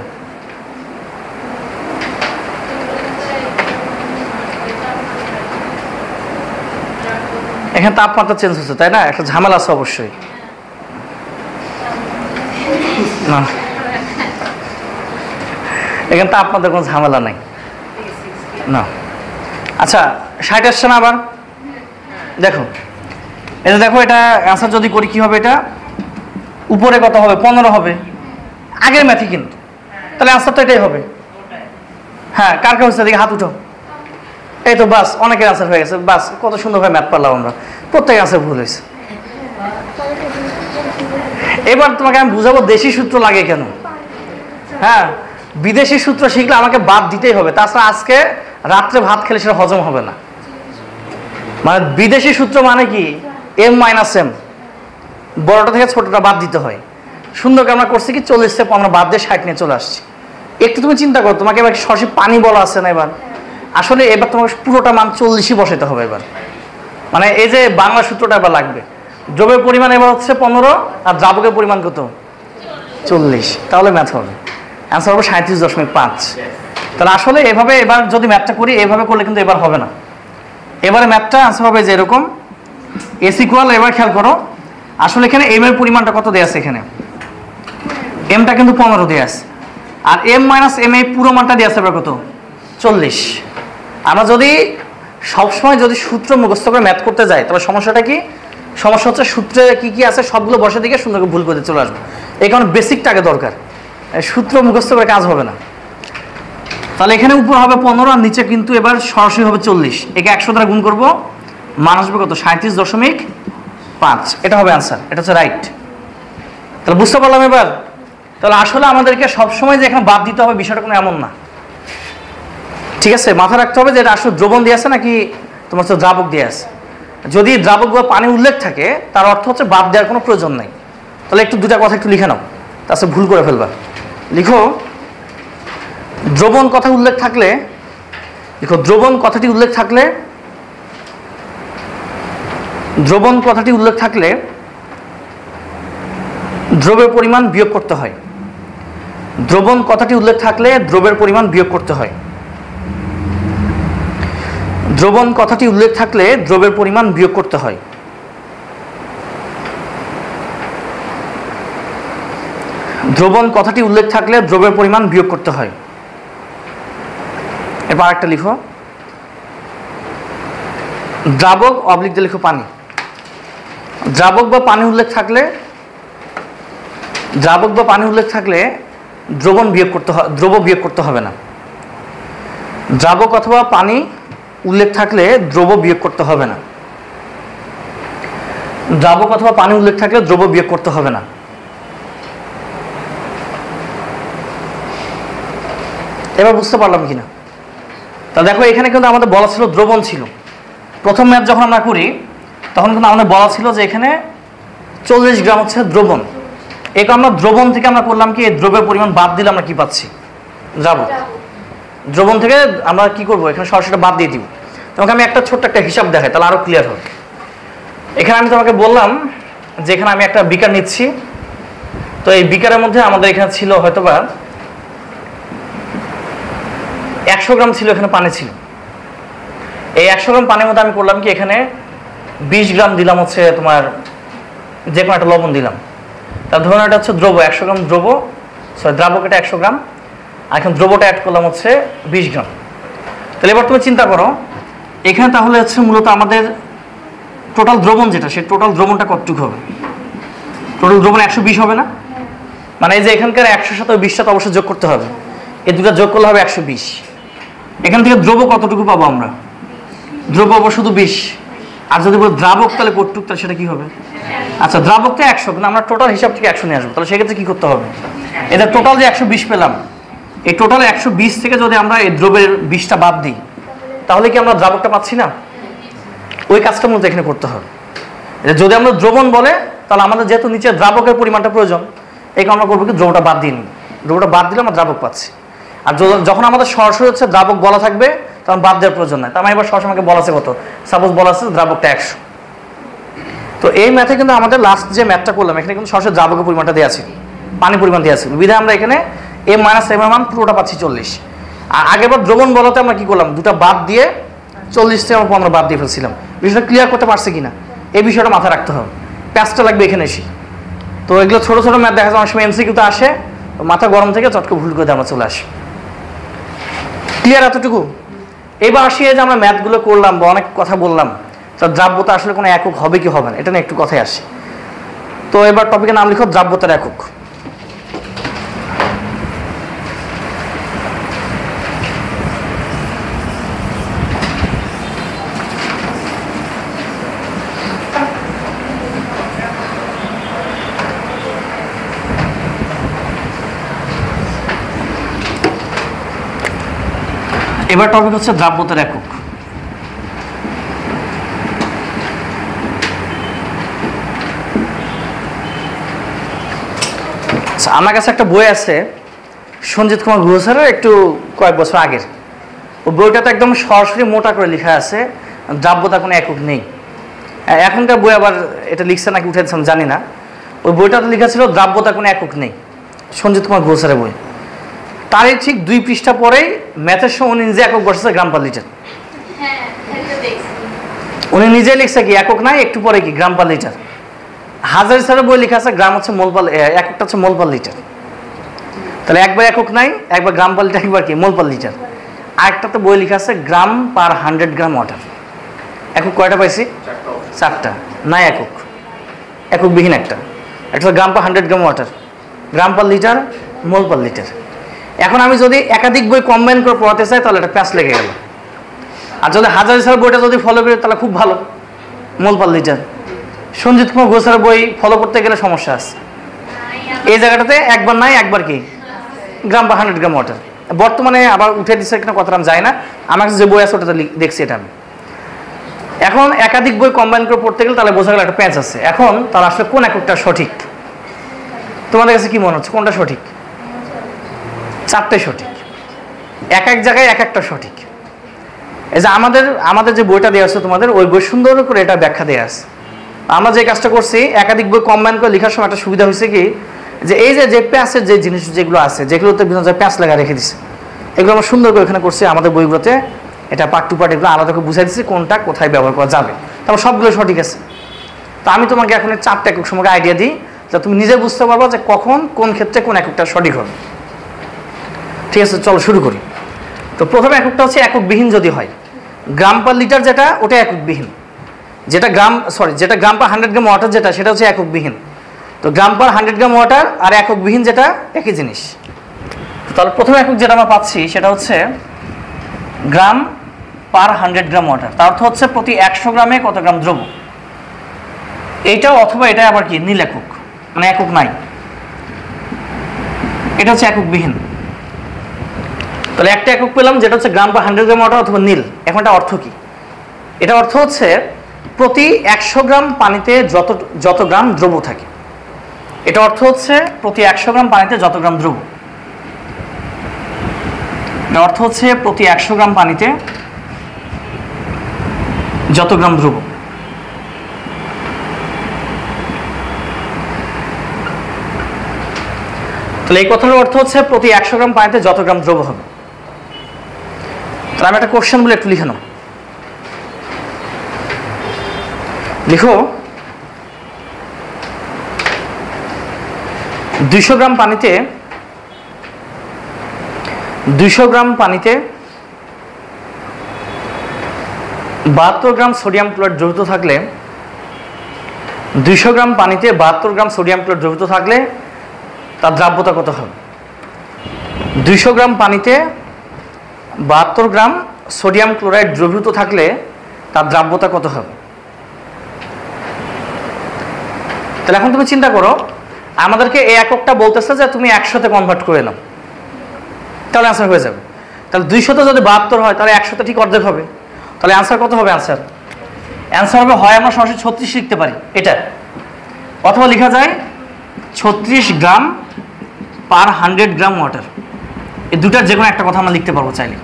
এখানে তাপমাত্রা চেঞ্জ হচ্ছে, তাই না? একটা ঝামেলা আছে অবশ্যই। না, এখানে তাপমাত্রার কোনো ঝামেলা নাই না। আচ্ছা 60 আসছে না আবার? দেখো এটা, দেখো এটা অ্যান্সার যদি করি কি হবে? এটা উপরে কত হবে? 15 হবে, আগের ম্যাথই কিন্তু। তাহলে অ্যান্সার তো এটাই হবে। হ্যাঁ, কার কাছে হচ্ছে? দেখি হাত উঠো। এই তো বাস, অনেকের অ্যান্সার হয়ে গেছে। বাস, কত সুন্দরভাবে ম্যাথ পারলাম আমরা। প্রত্যেক অ্যান্সার ভুল হয়েছে। এবার তোমাকে আমি বুঝাবো দেশি সূত্র লাগে কেন। হ্যাঁ, বিদেশি সূত্র শিখলে আমাকে বাদ দিতেই হবে, তাছাড়া আজকে রাত্রে ভাত খেলে সেটা হজম হবে না। মানে বিদেশি সূত্র মানে কি, এম মাইনাস এম, বড়টা থেকে ছোটটা বাদ দিতে হয়। সুন্দর আমরা করছি কি 40 থেকে আমরা বাদ দিয়ে 60 নিয়ে চলে আসছি। একটু তুমি চিন্তা করো, তোমাকে এবার সরাসরি পানি বলা আছে না, এবার আসলে এবার তোমাকে পুরোটা মান 40ই বসাতে হবে। এবার মানে এই যে বাংলা সূত্রটা এবার লাগবে, দ্রব্যের পরিমাণ এবার হচ্ছে 15 আর দ্রাবকের পরিমাণ কত 40, তাহলে ম্যাথ হবে, অ্যান্সার হবে 37.5। তাহলে আসলে এভাবে এবার যদি ম্যাথটা করি, এভাবে করলে কিন্তু এবার হবে না। এবারে ম্যাথটা অ্যান্সার হবে যে এরকম, এস ইকুয়াল, এবার খেয়াল করো আসলে এখানে এম এর পরিমাণটা কত দেয়া আছে, এখানে এমটা কিন্তু 15 দেয়া আছে, আর এম মাইনাস এম এই পুরো মানটা দেয়া আছে এবার কত 40। আমরা যদি সবসময় যদি সূত্র মুখস্থ করে ম্যাথ করতে যাই, তবে সমস্যাটা কি, সমস্যা হচ্ছে সূত্রে কি কি আছে সবগুলো বসে দিকে সুন্দর করে ভুল করে চলে আসবে। এই কারণে বেসিকটা আগে দরকার, সূত্র মুখস্থ করে কাজ হবে না। তাহলে এখানে উপর হবে 15 আর নিচে কিন্তু এবার সরাসরি হবে 40। একে 100 দ্বারা গুণ করবো, মান আসবে কত 37.5। এটা হবে অ্যান্সার, এটা হচ্ছে রাইট। তাহলে বুঝতে পারলাম এবার। তাহলে আসলে আমাদেরকে সবসময় যে এখানে বাদ দিতে হবে বিষয়টা কোনো এমন না, ঠিক আছে? মাথা রাখতে হবে যে এটা আসলে দ্রবণ দিয়ে আছে নাকি তোমার হচ্ছে দ্রাবক দিয়ে আছে। যদি দ্রাবক বা পানি উল্লেখ থাকে তার অর্থ হচ্ছে বাদ দেওয়ার কোনো প্রয়োজন নেই। তাহলে একটু দুটা কথা একটু লিখে নাও, তাছাড়া ভুল করে ফেলবা। লিখো দ্রবণ কথা উল্লেখ থাকলে, লিখো দ্রবণ কথাটি উল্লেখ থাকলে, দ্রবণ কথাটি উল্লেখ থাকলে দ্রব্যের পরিমাণ বিয়োগ করতে হয়। দ্রবণ কথাটি উল্লেখ থাকলে দ্রব্যের পরিমাণ বিয়োগ করতে হয়। দ্রবণ কথাটি উল্লেখ থাকলে দ্রব্যের পরিমাণ বিয়োগ করতে হয়। দ্রবণ কথাটি উল্লেখ থাকলে দ্রব্যের পরিমাণ বিয়োগ করতে হয়। এরপর আরেকটা লিখো, দ্রাবক অবলিক দিয়ে লিখো পানি। দ্রাবক বা পানি উল্লেখ থাকলে, দ্রাবক বা পানি উল্লেখ থাকলে দ্রবণ বিয়োগ করতে হয়, দ্রব্য বিয়োগ করতে হবে না। দ্রাবক অথবা পানি উল্লেখ থাকলে দ্রব্য বিয়োগ করতে হবে না। দ্রাবক অথবা পানি উল্লেখ থাকলে দ্রব্য বিয়োগ করতে হবে না। এবার বুঝতে পারলাম কিনা? তা দেখো এখানে কিন্তু আমাদের বলা ছিল দ্রবণ ছিল। প্রথম ম্যাথ যখন আমরা করি তখন কিন্তু আমাদের বলা ছিল যে এখানে 40 গ্রাম হচ্ছে দ্রবণ। এই আমরা দ্রবণ থেকে আমরা করলাম কি, এই দ্রব্যের পরিমাণ বাদ দিলে আমরা কি পাচ্ছি, দ্রাবক। দ্রবণ থেকে আমরা কি করব, এখানে সরাসরি বাদ দিয়ে দিব। তোমাকে আমি একটা ছোট্ট একটা হিসাব দেখাই, তাহলে আরো ক্লিয়ার হবে। এখানে আমি তোমাকে বললাম যে এখানে আমি একটা বিকার নিচ্ছি, তো এই বিকারের মধ্যে আমাদের এখানে ছিল হয়তোবা 100 গ্রাম ছিল, এখানে পানি ছিল। এই 100 গ্রাম পানির মধ্যে আমি করলাম কি, এখানে 20 গ্রাম দিলাম হচ্ছে তোমার যে কোনো একটা লবণ দিলাম। তার ধরুন এটা হচ্ছে দ্রব্য, 100 গ্রাম দ্রব্য, সরি দ্রাবক এটা 100 গ্রাম, আর এখন দ্রব্যটা অ্যাড করলাম হচ্ছে 20 গ্রাম। তাহলে এবার তুমি চিন্তা করো এখানে তাহলে হচ্ছে মূলত আমাদের টোটাল দ্রবণ যেটা, সেই টোটাল দ্রবণটা কতটুকু হবে? টোটাল দ্রবণ 120 হবে না? মানে এই যে এখানকার 100 সাথে 20 তো অবশ্যই যোগ করতে হবে, এই দুটো যোগ করলে হবে 120। এখান থেকে দ্রব্য কতটুকু পাবো আমরা? দ্রব্য পাবো শুধু 20। আর যদি বলো দ্রাবক তাহলে কতটুকু, তাহলে সেটা কি হবে? আচ্ছা দ্রাবকটা 100, কিন্তু আমরা টোটাল হিসাব থেকে 100 নিয়ে আসবো। তাহলে সেক্ষেত্রে কি করতে হবে, এদের টোটাল যে 120 পেলাম, এই টোটাল 120 থেকে যদি আমরা এই দ্রব্যের 20টা বাদ দিই তাহলে কি আমরা দ্রাবকটা পাচ্ছি না? ওই কাজটা মূলত এখানে করতে হবে। যদি আমরা দ্রবণ বলে তাহলে আমাদের যেহেতু নিচে দ্রাবকের পরিমাণটা প্রয়োজন, এই কারণে আমরা করবো কি দ্রব্যটা বাদ দিই, দ্রব্যটা বাদ দিলে আমরা দ্রাবক পাচ্ছি। আর যখন আমাদের সরাসরি হচ্ছে দ্রাবক বলা থাকবে তখন বাদ দেওয়ার প্রয়োজন নাই। তার মানে এবার সরাসরি আমাকে বলা আছে কত, সাপোজ বলা আছে দ্রাবকটা 100। তো এই ম্যাথে কিন্তু আমাদের লাস্ট যে ম্যাথটা করলাম এখানে কিন্তু সরাসরি দ্রাবকের পরিমাণটা দেওয়া ছিল, পানি পরিমাণ দেওয়া ছিল, বিধায় আমরা এখানে এম মাইনাস এম এর মান পুরোটা পাচ্ছি 40। আর আগেরবার দ্রবণ বলাতে আমরা কি করলাম, দুটা বাদ দিয়ে 40 থেকে আমরা বাদ দিয়ে ফেলছিলাম। বিষয়টা ক্লিয়ার করতে পারছে কিনা এই বিষয়টা মাথায় রাখতে হবে, প্যাচটা লাগবে এখানে এসে। তো এগুলো ছোটো ছোটো ম্যাথ দেখা যায় অনেক সময় এমসিকিউতে আসে, মাথা গরম থেকে চটকে ভুল করে আমরা চলে আসি। ক্লিয়ার এতটুকু? এবার আসি যে আমরা ম্যাথগুলো করলাম বা অনেক কথা বললাম, তো দ্রাব্যতা আসলে কোনো একক হবে কি হবে না এটা নিয়ে একটু কথাই আসে। তো এবার টপিকের নাম লিখো দ্রাব্যতার একক। এবার টপিক হচ্ছে দ্রাব্যতার একক। আমার কাছে একটা বই আছে সঞ্জিত কুমার গুহ স্যারের, একটু কয়েক বছর আগের। ওই বইটাতে একদম সরাসরি মোটা করে লেখা আছে দ্রাব্যতা কোনো একক নেই। এখনকার বই আবার এটা লিখছে নাকি উঠেছেন জানি না। ওই বইটাতে লেখা ছিল দ্রাব্যতা কোনো একক নেই, সঞ্জিত কুমার গুহ স্যারের বই। তারই ঠিক 2 পৃষ্ঠা পরেই ম্যাথের সময় উনি নিজে একক বসেছে গ্রাম পার লিটার। উনি নিজে লিখছে কি একক নাই, একটু পরে কি গ্রাম পার লিটার। হাজারি স্যারের বই লেখা আছে গ্রাম হচ্ছে মোল পার, এককটা হচ্ছে মোল পার লিটার। তাহলে একবার একক নাই, একবার গ্রাম পার লিটার, একবার কি মোল পার লিটার। আরেকটাতে বই লেখা আছে গ্রাম পার 100 গ্রাম ওয়াটার। একক কয়টা পাইছি? 4টা। নাই একক, এককবিহীন একটা গ্রাম পার 100 গ্রাম ওয়াটার, গ্রাম পার লিটার, মোল পার লিটার। এখন আমি যদি একাধিক বই কম্বাইন করে পড়াতে চাই তাহলে এটা প্যাঁচ লেগে গেল। আর যদি হাজারি স্যারের বইটা যদি ফলো করি তাহলে খুব ভালো, মোল পার লিটার। সঞ্জিত কুমার ঘোষ স্যারের বই ফলো করতে গেলে সমস্যা আছে। এই জায়গাটাতে একবার নাই, একবার কি গ্রাম পার 100 গ্রাম ওয়াটার। বর্তমানে আবার উঠে দিচ্ছে কিনা কথা আমি জানি না, আমার কাছে যে বই আছে ওটাতে দেখছি এটা আমি। এখন একাধিক বই কম্বাইন করে পড়তে গেলে তাহলে বোঝা গেল একটা প্যাঁচ আছে। এখন তার আসলে কোন এককটা সঠিক? তোমাদের কাছে কি মনে হচ্ছে কোনটা সঠিক? 4টাই সঠিক, এক এক জায়গায় এক একটা সঠিক। এই যে আমাদের যে বইটা দেওয়া আছে তোমাদের, ওই বই সুন্দর করে এটা ব্যাখ্যা দেওয়া আছে। আমরা যে কাজটা করছি একাধিক বই কম্বাইন করে লেখার সময় একটা সুবিধা হয়েছে কি, যে এই যে প্যাঁচের যে জিনিস যেগুলো আছে, যেগুলোতে বিভিন্ন জায়গায় প্যাঁচ লাগা রেখে দিচ্ছে, এগুলো আমরা সুন্দর করে এখানে করছি আমাদের বইগুলোতে। এটা পার্ট টু পার্ট এগুলো আলাদা করে বুঝাই দিচ্ছি কোনটা কোথায় ব্যবহার করা যাবে। তারপর সবগুলো সঠিক আছে। তো আমি তোমাকে এখন 4টা একক সম্পর্কে আইডিয়া দিই, যা তুমি নিজে বুঝতে পারবা যে কখন কোন ক্ষেত্রে কোন এককটা সঠিক হবে। ঠিক আছে, চলো শুরু করি। তো প্রথমে এককটা হচ্ছে এককবিহীন যদি হয়। গ্রাম পার লিটার যেটা, ওটা এককবিহীন। যেটা গ্রাম পার 100 গ্রাম ওয়াটার যেটা, সেটা হচ্ছে এককবিহীন। তো গ্রাম পার 100 গ্রাম ওয়াটার আর এককবিহীন যেটা একই জিনিস। তাহলে প্রথম একক যেটা আমরা পাচ্ছি সেটা হচ্ছে গ্রাম পার 100 গ্রাম ওয়াটার। তার অর্থ হচ্ছে প্রতি 100 গ্রামে কত গ্রাম দ্রব্য। এইটাও অথবা এটা আবার কি নীল একক, মানে একক নাই, এটা হচ্ছে এককবিহীন। তাহলে একটা একক পেলাম যেটা হচ্ছে গ্রাম পার 100 গ্রাম ওয়াটার অথবা নীল। এখন এটা অর্থ কি? এটা অর্থ হচ্ছে প্রতি 100 গ্রাম পানিতে যত গ্রাম দ্রব্য থাকে। এটা অর্থ হচ্ছে প্রতি 100 গ্রাম পানিতে যত গ্রাম দ্রব্য। এটা অর্থ হচ্ছে প্রতি 100 গ্রাম পানিতে যত গ্রাম দ্রব্য। তাহলে এই কথার অর্থ হচ্ছে প্রতি 100 গ্রাম পানিতে যত গ্রাম দ্রব্য হবে। তাহলে আমি একটা কোশ্চেন বলে একটু লিখে নাও। লিখো 200 গ্রাম পানিতে 72 গ্রাম সোডিয়াম ক্লোরাইড দ্রবীভূত থাকলে 200 গ্রাম পানিতে 72 গ্রাম সোডিয়াম ক্লোরাইড দ্রবীভূত থাকলে তার দ্রাব্যতা কত হবে? 200 গ্রাম পানিতে 72 গ্রাম সোডিয়াম ক্লোরাইড দ্রবীভূত থাকলে তার দ্রাব্যতা কত হবে? তাহলে এখন তুমি চিন্তা করো, আমাদেরকে এই এককটা বলতেছে যে তুমি 100তে কনভার্ট করে নাও, তাহলে অ্যান্সার হয়ে যাবে। তাহলে 200তে যদি 72 হয় তাহলে 100তে ঠিক অর্ধেক হবে। তাহলে অ্যান্সার কত হবে? অ্যান্সার হবে হয় আমরা সরাসরি 36 লিখতে পারি এটা, অথবা লেখা যায় 36 গ্রাম পার 100 গ্রাম ওয়াটার। এই দুটার যে কোনো একটা কথা আমরা লিখতে পারবো চাইলে।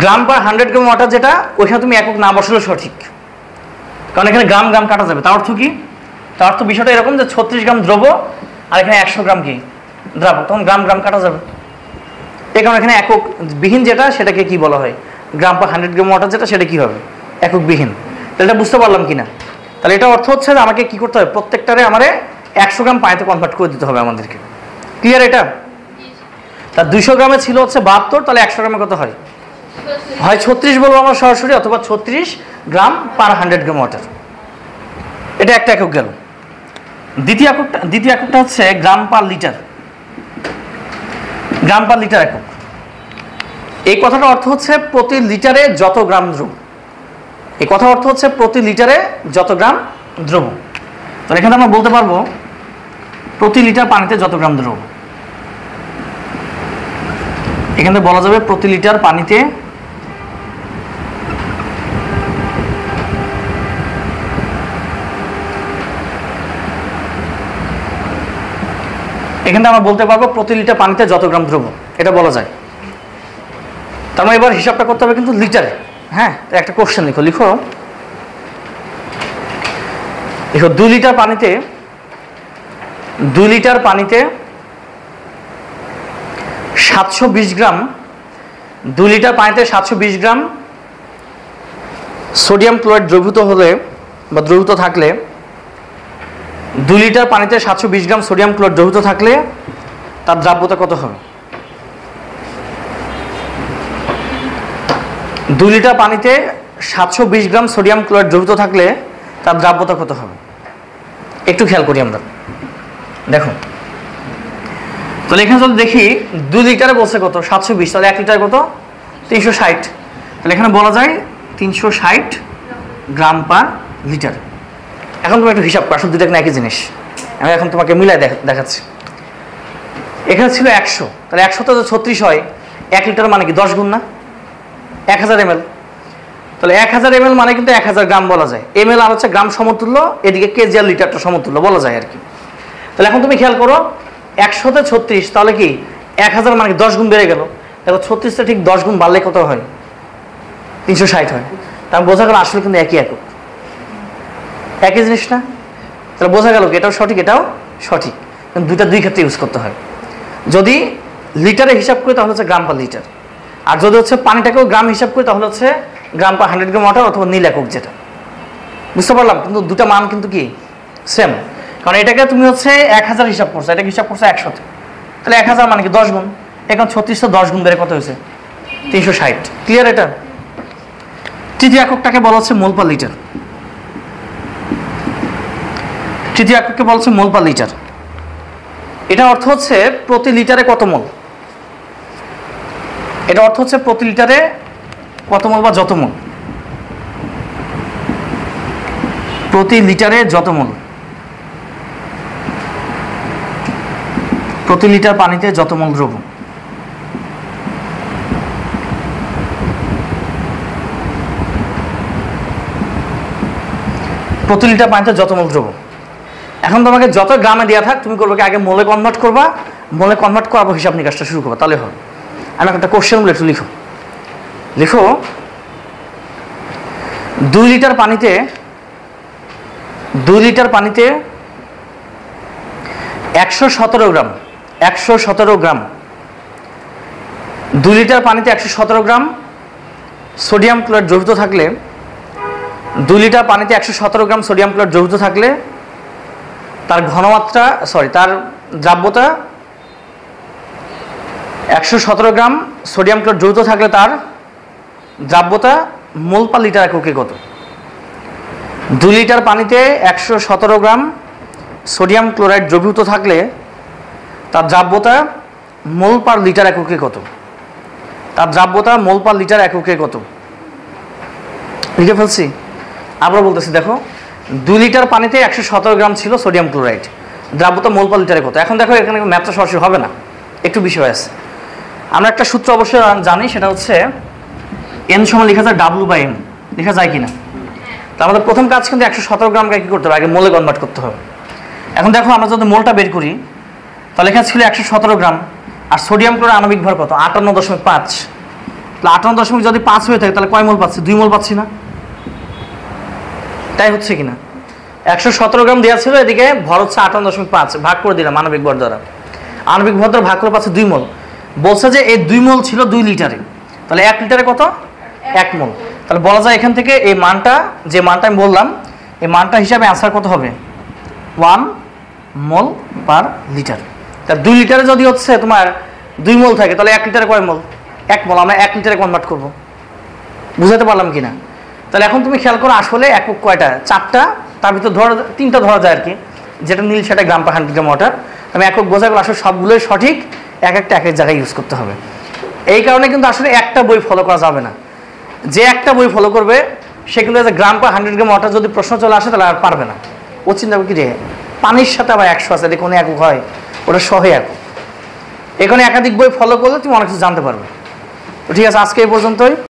গ্রাম পার 100 গ্রাম ওয়াটার যেটা, ওইখানে তুমি একক না বসালেও সঠিক, কারণ এখানে গ্রাম গ্রাম কাটা যাবে। তার অর্থ কি? তার অর্থ বিষয়টা এরকম যে 36 গ্রাম দ্রব্য আর এখানে 100 গ্রাম কি দ্রাবক, তখন গ্রাম গ্রাম কাটা যাবে। এই কারণে এখানে একক বিহীন যেটা সেটাকে কি বলা হয়? গ্রাম পার 100 গ্রাম ওয়াটার যেটা, সেটা কি হবে? একক বিহীন। তাহলে এটা বুঝতে পারলাম কিনা? তাহলে এটা অর্থ হচ্ছে যে আমাকে কি করতে হবে? প্রত্যেকটারে আমারে 100 গ্রাম পানিতে কনভার্ট করে দিতে হবে আমাদেরকে। ক্লিয়ার এটা? তার 200 গ্রামে ছিল হচ্ছে 72, তাহলে 100 গ্রামে কত হয়? হয় 36 বলবো আমরা সরাসরি, অথবা 36 গ্রাম পার 100 গ্রাম ওয়াটার। এটা একটা একক গেল। দ্বিতীয় এককটা হচ্ছে গ্রাম পার লিটার। গ্রাম পার লিটার একক। এই কথাটার অর্থ হচ্ছে প্রতি লিটারে যত গ্রাম দ্রব্য। এই কথার অর্থ হচ্ছে প্রতি লিটারে যত গ্রাম দ্রব্য। তাহলে এখানে আমরা বলতে পারবো প্রতি লিটার পানিতে যত গ্রাম দ্রব্য। এখানে বলা যাবে প্রতি লিটার পানিতে এখানে আমরা বলতে পারবো প্রতি লিটার পানিতে যত গ্রাম দ্রবণ, এটা বলা যায়। তার মানে এবার হিসাবটা করতে হবে কিন্তু লিটারে। হ্যাঁ, একটা কোশ্চেন লিখো লিখো 2 লিটার পানিতে 720 গ্রাম 2 লিটার পানিতে 720 গ্রাম সোডিয়াম ক্লোরাইড দ্রবীভূত হলে বা দ্রবীভূত থাকলে 2 লিটার পানিতে 720 গ্রাম সোডিয়াম ক্লোরাইড দ্রবীভূত থাকলে তার দ্রাব্যতা কত হবে? 2 লিটার পানিতে 720 গ্রাম সোডিয়াম ক্লোরাইড দ্রবীভূত থাকলে তার দ্রাব্যতা কত হবে? একটু খেয়াল করি আমরা, দেখো। তাহলে এখানে যদি দেখি 2 লিটারে বলছে কত 720, তাহলে 1 লিটার কত 360। তাহলে এখানে বলা যায় 360 গ্রাম পার লিটার। এখন তুমি একটু হিসাব করো, আসলে দুটো একই জিনিস। আমি এখন তোমাকে মিলাই দেখাচ্ছি। এখানে ছিল 100, তাহলে 100 তো 36 হয়, 1 লিটার মানে কি 10 গুণ না, 1000 ml। তাহলে 1000 ml মানে কিন্তু 1000 গ্রাম বলা যায়। ml আর হচ্ছে গ্রাম সমতুল্য, এদিকে কেজি আর লিটারটা সমতুল্য বলা যায় আর কি। তাহলে এখন তুমি খেয়াল করো 100 তে 36, তাহলে কি 1000 মানে কি 10 গুণ বেড়ে গেল। দেখো 36 তে ঠিক 10 গুণ বাড়লে কত হয়? 360 হয়। তাহলে বোঝা গেল আসলে কিন্তু একই একক, একই জিনিস না। তাহলে বোঝা গেল কি এটাও সঠিক এটাও সঠিক, কিন্তু দুই ক্ষেত্রে ইউজ করতে হয়। যদি লিটারে হিসাব করি তাহলে হচ্ছে গ্রাম পার লিটার, আর যদি হচ্ছে পানিটাকেও গ্রাম হিসাব করি তাহলে হচ্ছে গ্রাম পার 100 গ্রাম ওয়াটার অথবা নীল একক যেটা। বুঝতে পারলাম? কিন্তু দুটা মান কিন্তু কি সেম, কারণ এটাকে তুমি হচ্ছে 1000 হিসাব করছো, এটাকে হিসাব করছো 100-তে। তাহলে 1000 মানে কি 10 গুণ, এখন 36 10 গুণ বেড়ে কত হয়েছে? 360। ক্লিয়ার? এটা তৃতীয় এককটাকে বলা হচ্ছে মোল পার লিটার। তৃতীয় একককে বলা হচ্ছে মোল পার লিটার। এটা অর্থ হচ্ছে প্রতি লিটারে কত মোল, এটা অর্থ হচ্ছে প্রতি লিটারে কত মোল বা যত মোল, প্রতি লিটারে যত মোল, প্রতি লিটার পানিতে যত মোল দ্রবণ। প্রতি লিটার পানিতে যত মোল দ্রবণ। এখন তোমাকে যত গ্রামে দেওয়া থাক তুমি করবে কি আগে মোলে কনভার্ট করবা, মোলে কনভার্ট করাবো হিসাব নিকাশটা শুরু করবা, তাহলে হবে। আমি একটা কোশ্চেন বলে একটু লিখো লিখো 2 লিটার পানিতে 117 গ্রাম 2 লিটার পানিতে 117 গ্রাম সোডিয়াম ক্লোরাইড দ্রবীভূত থাকলে 2 লিটার পানিতে 117 গ্রাম সোডিয়াম ক্লোরাইড দ্রবীভূত থাকলে তার ঘনমাত্রা তার দ্রাব্যতা 117 গ্রাম সোডিয়াম ক্লোরাইড দ্রবীভূত থাকলে তার দ্রাব্যতা মোল পার লিটার এককে কত? 2 লিটার পানিতে 117 গ্রাম সোডিয়াম ক্লোরাইড দ্রবীভূত থাকলে তার দ্রাব্যতা মোল পার লিটার এককে কত? তার দ্রাব্যতা মোল পার লিটার এককে কত? লিখে ফেলছি, আবার বলতেছি। দেখো 2 লিটার পানিতে 117 গ্রাম ছিল সোডিয়াম ক্লোরাইড, দ্রাব্যতা মোল পার লিটারে কত? এখন দেখো এখানে ম্যাথটা সরাসরি হবে না, একটু বিষয় আছে। আমরা একটা সূত্র অবশ্যই জানি, সেটা হচ্ছে n সমান লেখা যায় W/m, লেখা যায় কিনা? তো আমাদের প্রথম কাজ কিন্তু 117 গ্রামকে কি করতে হবে, আগে মোলে কনভার্ট করতে হবে। এখন দেখো আমরা যদি মোলটা বের করি তাহলে এখানে ছিল 117 গ্রাম, আর সোডিয়াম ক্লোরাইড আণবিক ভর কত? 58.5। তাহলে 58 যদি 5 হয়ে থাকে তাহলে কয় মোল পাচ্ছি? 2 মোল পাচ্ছি না? তাই হচ্ছে কিনা? 117 গ্রাম দেওয়া ছিল, এদিকে ভর হচ্ছে 58.5, ভাগ করে দিলাম আণবিক ভর দ্বারা। আণবিক ভর দ্বারা ভাগ করে পাচ্ছে 2 মোল। বলছে যে এই 2 মোল ছিল 2 লিটারে, তাহলে 1 লিটারে কত? 1 মোল। তাহলে বলা যায় এখান থেকে এই মানটা, যে মানটা আমি বললাম, এই মানটা হিসাবে অ্যান্সার কত হবে? 1 মোল পার লিটার। তাহলে 2 লিটারে যদি হচ্ছে তোমার 2 মোল থাকে তাহলে 1 লিটারে কয় মোল? 1 মোল। আমরা 1 লিটারে কনভার্ট করব। বুঝাতে পারলাম কিনা? তাহলে এখন তুমি খেয়াল করো আসলে একক কয়টা? 4টা, তার ভিতর ধরা 3টা ধরা যায় আর কি, যেটা নীল সেটা গ্রাম পার 100 গ্রাম ওয়াটার। আমি একক বোঝা গেল, আসলে সবগুলোই সঠিক, এক একটা এক এক জায়গায় ইউজ করতে হবে। এই কারণে কিন্তু আসলে একটা বই ফলো করা যাবে না। যে একটা বই ফলো করবে সে কিন্তু গ্রাম পার 100 গ্রাম ওয়াটার যদি প্রশ্ন চলে আসে তাহলে আর পারবে না। ও চিন্তা করবে কি রে পানির সাথে আবার 100 আছে, দেখুন একক হয়, ওটা 100 একক। এখানে একাধিক বই ফলো করলে তুমি অনেক কিছু জানতে পারবে। তো ঠিক আছে, আজকে এই পর্যন্তই।